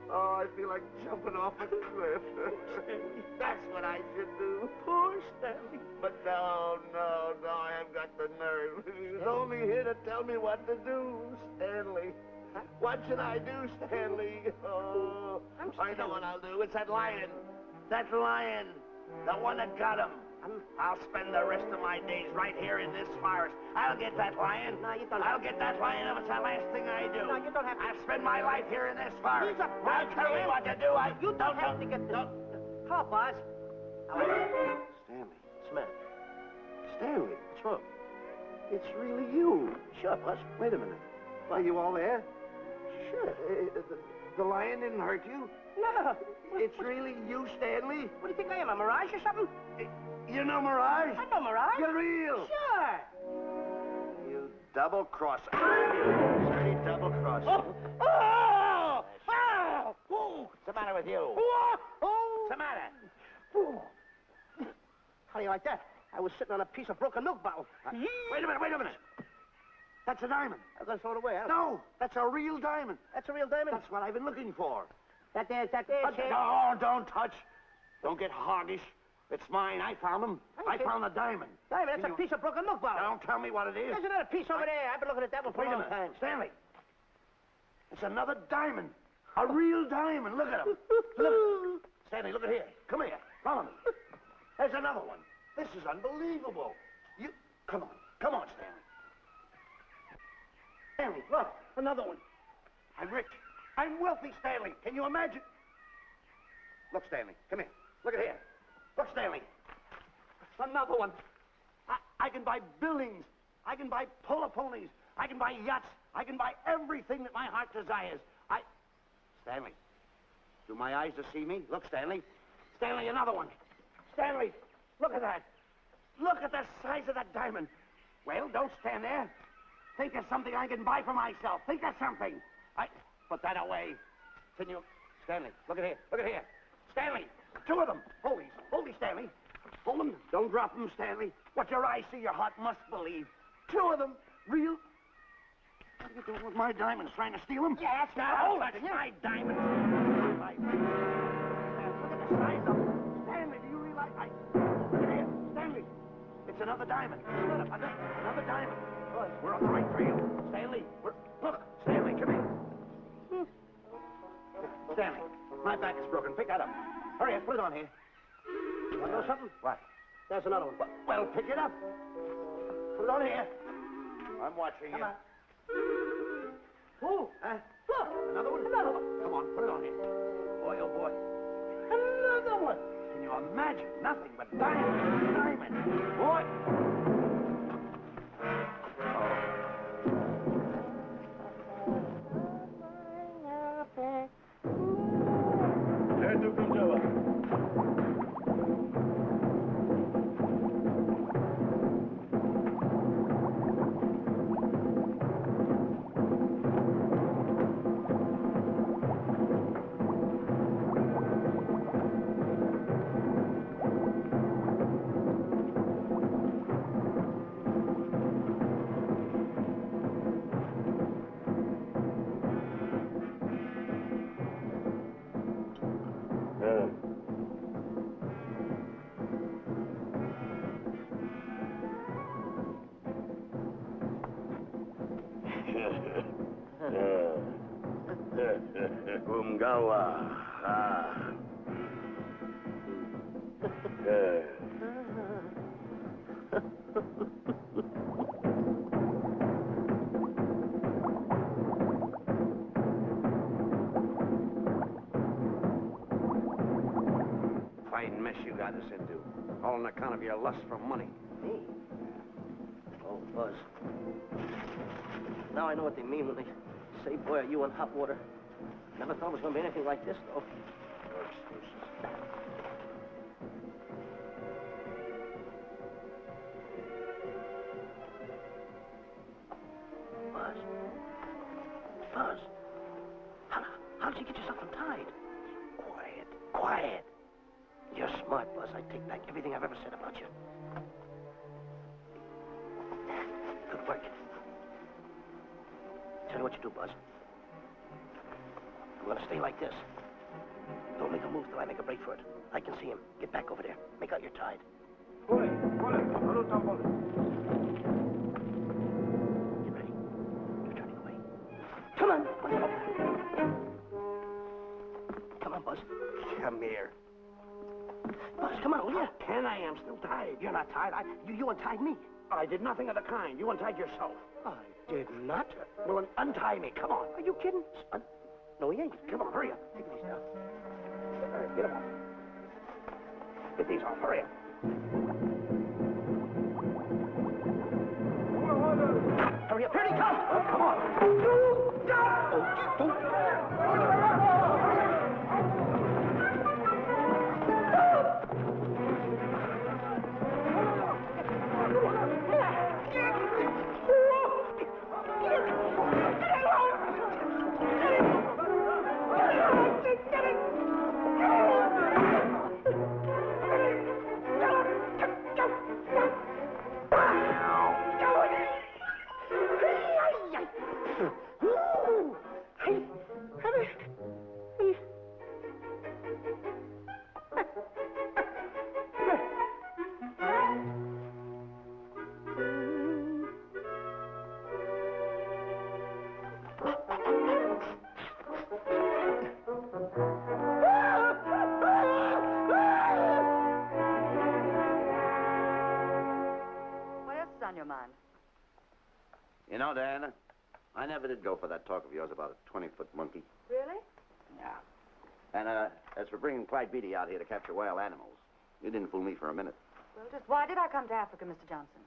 Oh, I feel like jumping off a cliff. That's what I should do. Poor Stanley. But no, I haven't got the nerve. He was only here to tell me what to do, Stanley. What should I do, Stanley? Oh, I know what I'll do. It's that lion. That lion. The one that got him. I'll spend the rest of my days right here in this forest. I'll get that lion. No, you don't I'll get that lion if it's the last thing I do. No, you don't have to. I'll spend my life here in this forest. He's a Now tell me what to do. You don't have to get this. Come on, boss. Stanley. What's the matter? Stanley. What's wrong? It's really you. Sure, boss. Wait a minute. Are you all there? Sure. The lion didn't hurt you? No. It's really you, Stanley? What do you think I am, a mirage or something? You know Mirage? I know mirage. You're real. Sure. You double-crosser. Dirty double-crosser. Oh! What's the matter with you? What's the matter? How do you like that? I was sitting on a piece of broken milk bottle. Wait a minute. That's a diamond. I'm going to throw it away, huh? No, that's a real diamond. That's a real diamond? That's what I've been looking for. That there, Sheriff. No, don't touch. Don't get hoggish. It's mine. I found them. I found the diamond. Diamond, that's a piece of broken milk bottle. Don't tell me what it is. There's another piece over there. I've been looking at that one for a long time. Stanley. It's another diamond. A real diamond. Look at him. Look. Stanley, look at here. Come here. Follow me. There's another one. This is unbelievable. Come on, Stanley. Stanley, look. Another one. I'm rich. I'm wealthy, Stanley. Can you imagine? Look, Stanley. Come here. Look at here. Look, Stanley. Another one. I can buy buildings. I can buy polo ponies. I can buy yachts. I can buy everything that my heart desires. Stanley, do my eyes deceive me? Look, Stanley. Stanley, another one. Stanley, look at that. Look at the size of that diamond. Well, don't stand there. Think of something I can buy for myself. Think of something. Put that away. Can you... Stanley, look at here. Look at here. Stanley, two of them. Hold these, Stanley. Hold them. Don't drop them, Stanley. What your eyes see, your heart must believe. Two of them. Real... What are you doing with my diamonds? Trying to steal them? Yeah, that's right. Hold it. My diamonds. Look at the size of them. Stanley, do you realize... Look at here. Stanley. It's another diamond. Another diamond. We're on the right trail. Stanley, look. Stanley, come here. Stanley, my back is broken. Pick that up. Hurry up, put it on here. You want to know something? What? There's another one. Well, pick it up. Put it on here. I'm watching you. Come on. Oh, look. Another one? Another one. Come on, put it on here. Boy, oh boy. Another one. Can you imagine? Nothing but diamonds. Boy. Umgawa. Ah. Fine mess you got us into. All on account of your lust for money. Me? Oh, Buzz. Now I know what they mean when they say, boy, are you in hot water. Never thought it was going to be anything like this, though. No excuses. Buzz. Buzz. How did you get yourself untied? Quiet. Quiet. You're smart, Buzz. I take back everything I've ever said about you. Good work. Tell you what you do, Buzz. I'm gonna stay like this. Don't make a move till I make a break for it. I can see him. Get back over there. Make out you're tied. Pull it. Pull it. Get ready. You're turning away. Come on. Come on, Buzz. Come here. Buzz, come on, will you? Can I? I'm still tied. You're not tied. You untied me. I did nothing of the kind. You untied yourself. I did not. Well, then untie me. Come on. Are you kidding? No, he ain't. Come on, hurry up. Take these now. All right, get them off. Get these off. Hurry up. Hurry up. Here he comes. Oh, come on. You know, Diana, I never did go for that talk of yours about a 20-foot monkey. Really? Yeah. And, as for bringing Clyde Beatty out here to capture wild animals, you didn't fool me for a minute. Well, just why did I come to Africa, Mr. Johnson?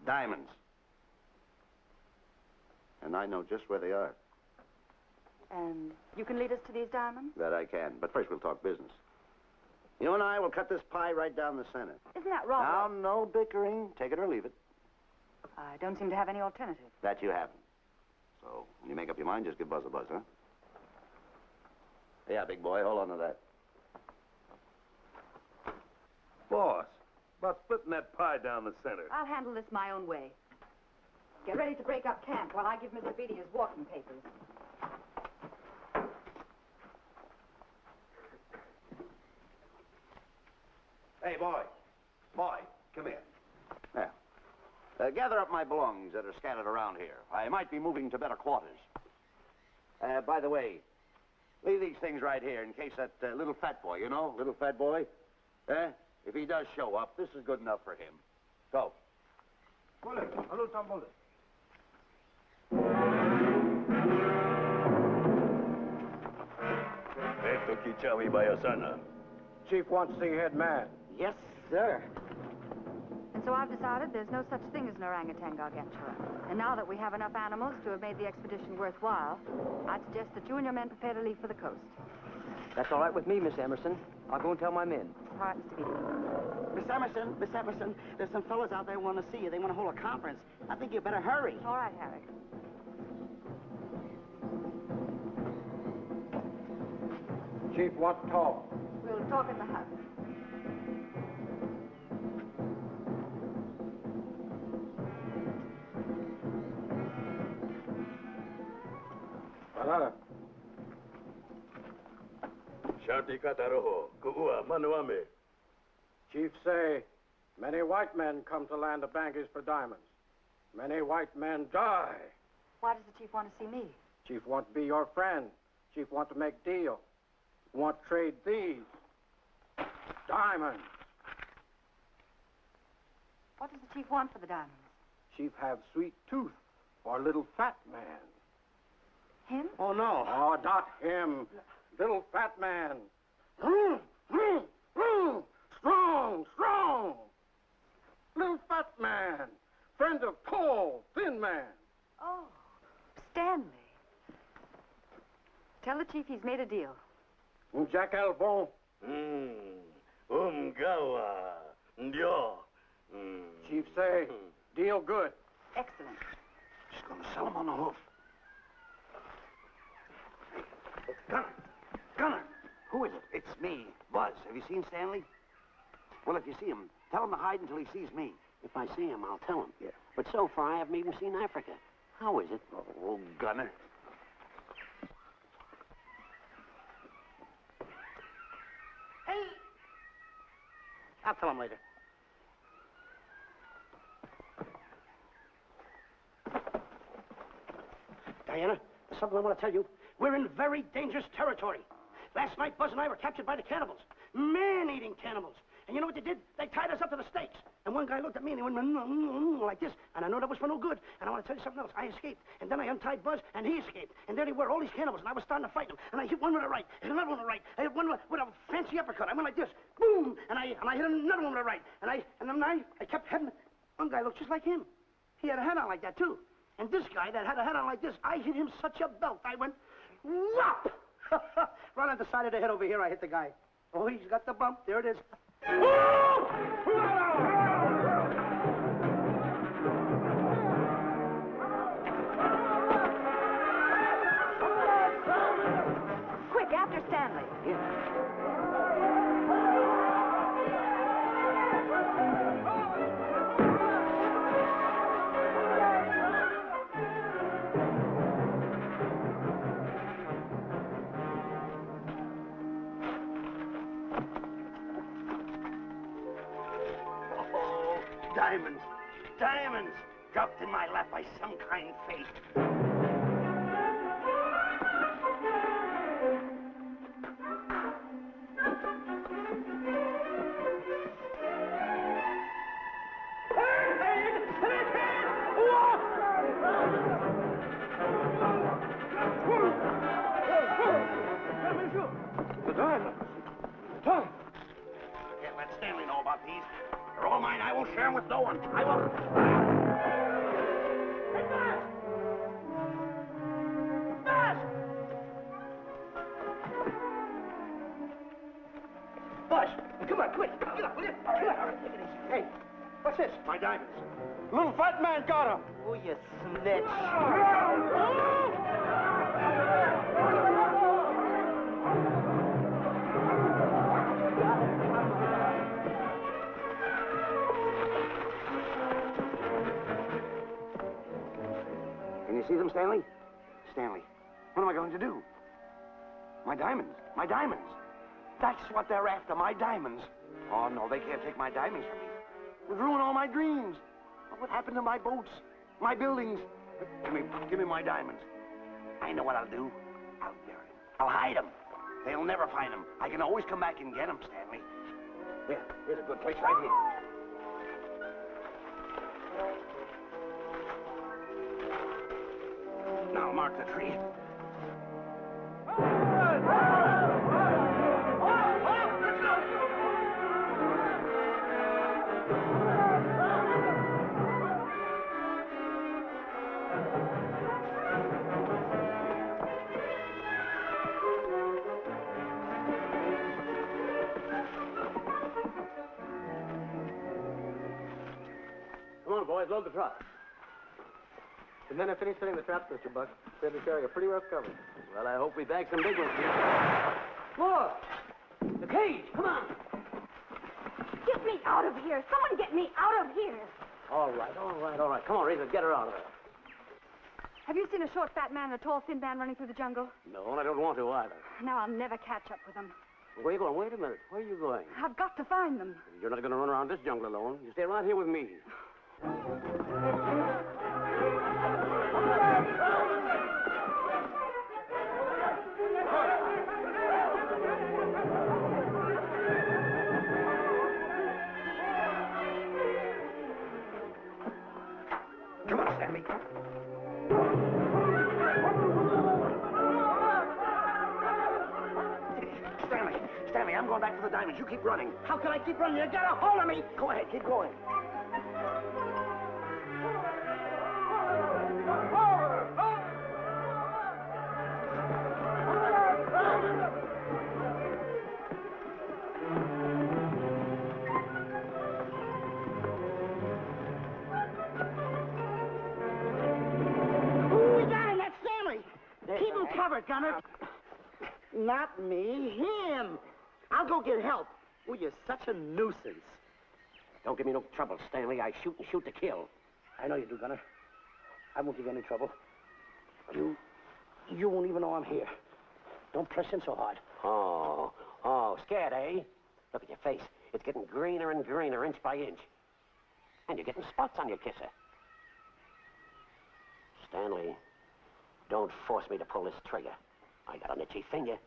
Diamonds. And I know just where they are. And you can lead us to these diamonds? That I can. But first we'll talk business. You and I will cut this pie right down the center. Isn't that wrong? Now, no bickering. Take it or leave it. I don't seem to have any alternative. That you haven't. So, when you make up your mind, just give Buzz a buzz, huh? Yeah, big boy, hold on to that. Boss, about splitting that pie down the center. I'll handle this my own way. Get ready to break up camp while I give Mr. Beatty his walking papers. Hey, boy. Boy, come here. Yeah. Gather up my belongings that are scattered around here. I might be moving to better quarters. By the way, leave these things right here in case that little fat boy, you know, little fat boy, if he does show up, this is good enough for him. Go. Esto Kichawi Bayasana. Chief wants to see head man. Yes, sir. And so I've decided there's no such thing as an orangutan gargantua. And now that we have enough animals to have made the expedition worthwhile, I'd suggest that you and your men prepare to leave for the coast. That's all right with me, Miss Emerson. I'll go and tell my men. All right, Mr. Beatty. Miss Emerson, there's some fellas out there want to see you. They want to hold a conference. I think you better hurry. All right, Harry. Chief wants to talk. We'll talk in the hut. Banana. Shanti Kataroho, Kuua, Manuame. Chief say, many white men come to land of bankers for diamonds. Many white men die. Why does the chief want to see me? Chief want to be your friend. Chief want to make deal. Want to trade these. Diamonds. What does the chief want for the diamonds? Chief have sweet tooth for little fat man. Him? Oh, no. Oh, not him. Little fat man. Strong, strong. Little fat man. Friend of tall, thin man. Oh, Stanley. Tell the chief he's made a deal. Jack Albon. Gawa. Ndio. Chief say, deal good. Excellent. She's gonna sell him on the hoof. Gunner. Who is it? It's me, Buzz. Have you seen Stanley? Well, if you see him, tell him to hide until he sees me. If I see him, I'll tell him. Yeah. But so far, I haven't even seen Africa. How is it? Oh, Gunner. Hey! I'll tell him later. Diana, there's something I want to tell you. We're in very dangerous territory. Last night, Buzz and I were captured by the cannibals. Man-eating cannibals. And you know what they did? They tied us up to the stakes. And one guy looked at me and he went like this. And I know that was for no good. And I want to tell you something else. I escaped. And then I untied Buzz and he escaped. And there they were, all these cannibals. And I was starting to fight them. And I hit one with a right, hit another one with a right. I hit one with a fancy uppercut. I went like this. Boom! And I hit another one with a right. And then I kept heading. One guy looked just like him. He had a hat on like that, too. And this guy that had a hat on like this, I hit him such a belt. I went, whop! Right on the side of the head over here, I hit the guy. Oh, he's got the bump. There it is. Quick, after Stanley. Diamonds. Diamonds. Dropped in my lap by some kind fate. The diamonds. Can't let Stanley know about these. They're all mine. I won't share them with no one. I won't. Hey, Buzz! Buzz, come on, quick. Get up, will you? Come on. Hey, what's this? My diamonds. Little fat man got him. Oh, you snitch. Can you see them, Stanley? Stanley, what am I going to do? My diamonds. My diamonds. That's what they're after, my diamonds. Oh, no, they can't take my diamonds from me. It would ruin all my dreams. What happened to my boats? My buildings? Give me my diamonds. I know what I'll do. I'll bury them. I'll hide them. They'll never find them. I can always come back and get them, Stanley. Here's a good place right here. Now mark the tree. Come on, boys, load the truck. The men have finished setting the traps, Mr. Buck. Said the area pretty rough cover. Well, I hope we bag some big ones here. Look! The cage! Come on! Get me out of here. Someone get me out of here. All right. Come on, Razor, get her out of there. Have you seen a short, fat man and a tall, thin man running through the jungle? No, and I don't want to either. Now I'll never catch up with them. Where are you going? Wait a minute. Where are you going? I've got to find them. You're not going to run around this jungle alone. You stay right here with me. on back to the diamonds. You keep running. How can I keep running? You got a hold of me! Go ahead, keep going. Keep him covered, Gunner. Not me, him. I'll go get help. Oh, you're such a nuisance. Don't give me no trouble, Stanley. I shoot and shoot to kill. I know you do, Gunner. I won't give you any trouble. You won't even know I'm here. Don't press in so hard. Oh, scared, eh? Look at your face. It's getting greener and greener, inch by inch. And you're getting spots on your kisser. Stanley, don't force me to pull this trigger. I got an itchy finger.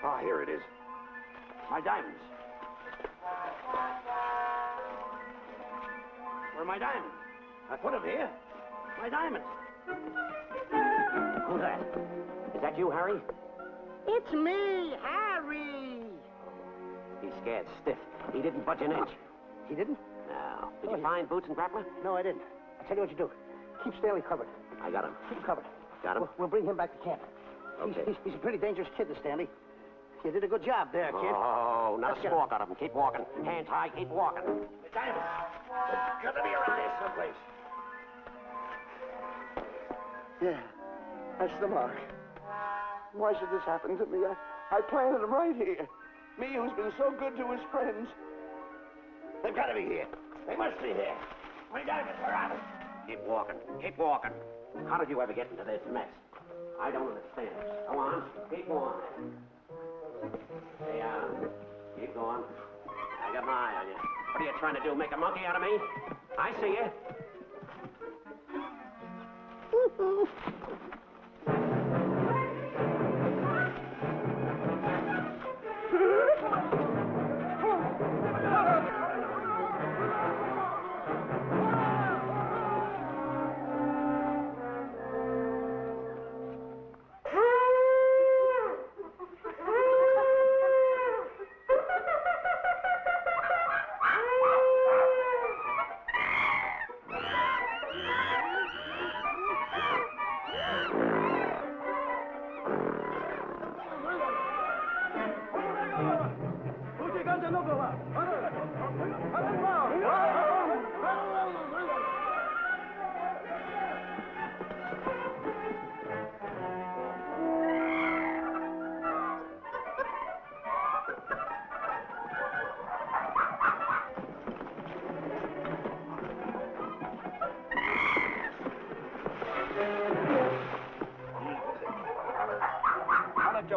Ah, here it is. My diamonds. Where are my diamonds? I put them here. My diamonds. Who's that? Is that you, Harry? It's me, Harry. He's scared stiff. He didn't budge an inch. He didn't? No. Did you find Boots and Grappler? No, I didn't. I'll tell you what you do. Keep Stanley covered. I got him. Keep him covered. Got him? We'll bring him back to camp. Okay. He's a pretty dangerous kid, this Stanley. You did a good job there, kid. Oh, not a squawk out of him. Keep walking. Hands high, keep walking. The diamonds. They're gonna be around here someplace. Yeah, that's the mark. Why should this happen to me? I planted them right here. Me who's been so good to his friends. They've got to be here. They must be here. My diamonds are out. Keep walking. Keep walking. How did you ever get into this mess? I don't understand. Go on. Keep going. Stay on. Keep going. I got my eye on you. What are you trying to do? Make a monkey out of me? I see you.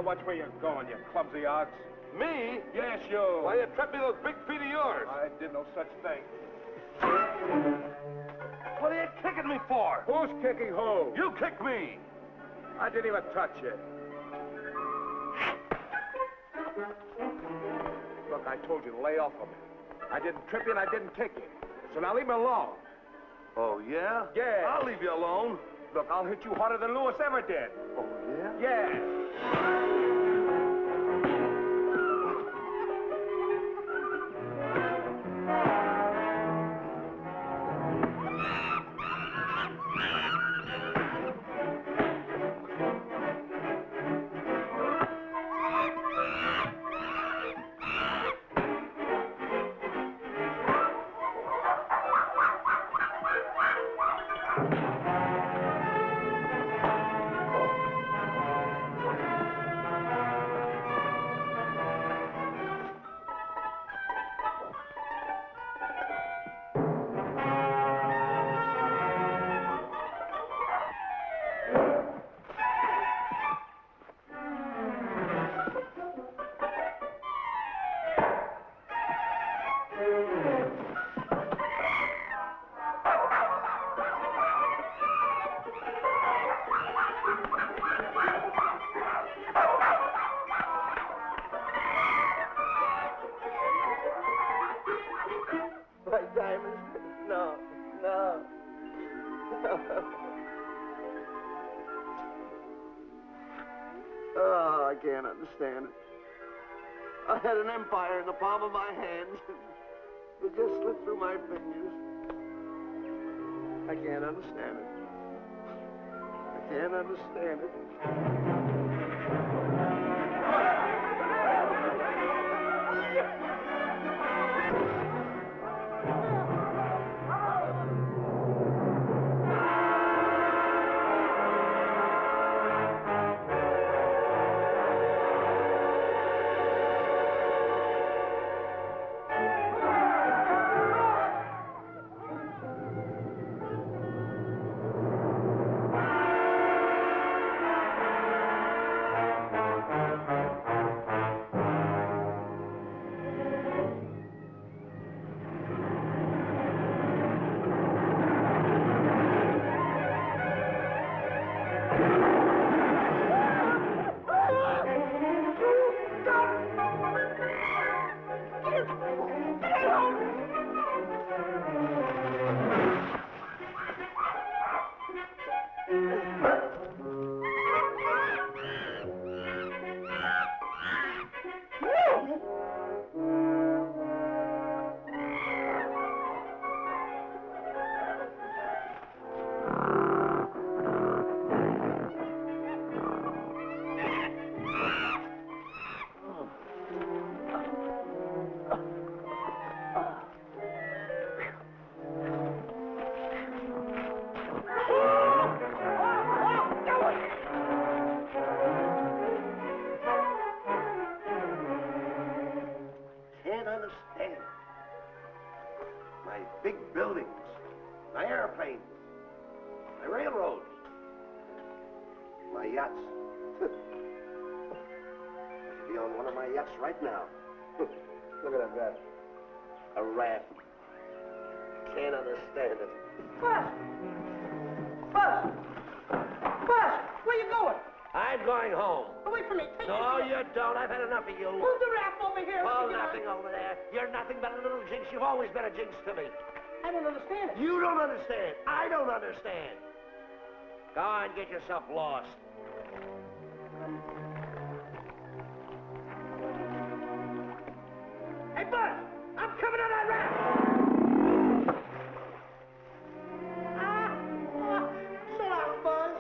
Watch where you're going, you clumsy ox. Me? Yes, you. Why, you trapped me those big feet of yours. I did no such thing. What are you kicking me for? Who's kicking who? You kicked me. I didn't even touch you. Look, I told you to lay off of me. I didn't trip you and I didn't kick you. So now leave me alone. Oh, yeah? Yeah. I'll leave you alone. Look, I'll hit you harder than Lewis ever did. Oh, yeah? Yeah. can't understand it. I had an empire in the palm of my hands. It just slipped through my fingers. I can't understand it. I can't understand it. Right now. Look at that raft. A raft. Can't understand it. Bus! Bus! Bus! Where you going? I'm going home. Wait for me. Take No, you don't. I've had enough of you. Move the raft over here. Oh, nothing over there. You're nothing but a little jinx. You've always been a jinx to me. I don't understand it. You don't understand. I don't understand. Go on, get yourself lost. Hey, Buzz! I'm coming on that raft! So long, Buzz.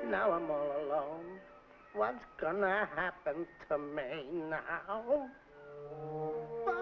Now I'm all alone. What's gonna happen to me now? Buzz?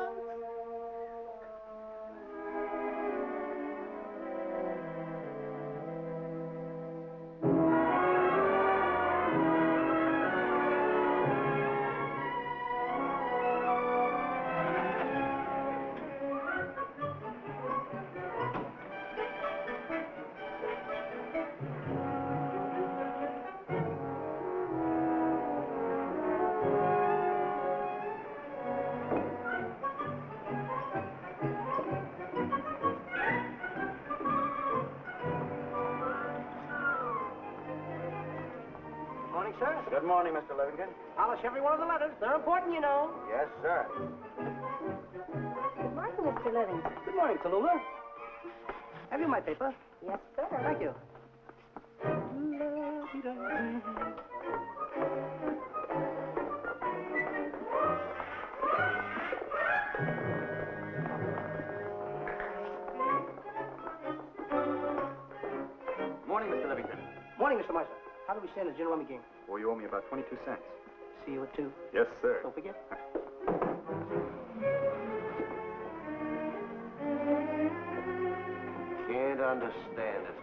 Good morning, Mr. Livington. Polish every one of the letters. They're important, you know. Yes, sir. Good morning, Mr. Livington. Good morning, Tallulah. Have you my paper? Yes, sir. Thank you. Morning, Mr. Livington. Morning, Mr. Meister. How do we stand the gin rummy game? Well, you owe me about 22 cents. See you at 2. Yes, sir. Don't forget. Can't understand it.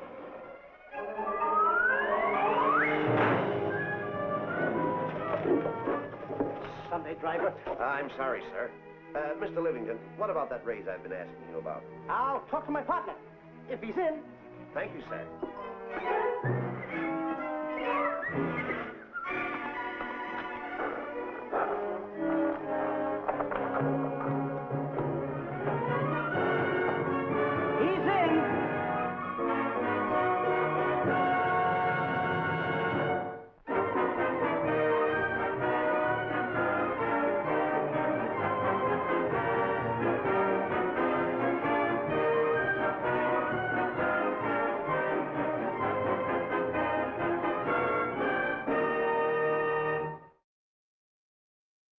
Sunday driver. I'm sorry, sir. Mr. Livington, what about that raise I've been asking you about? I'll talk to my partner. If he's in. Thank you, sir.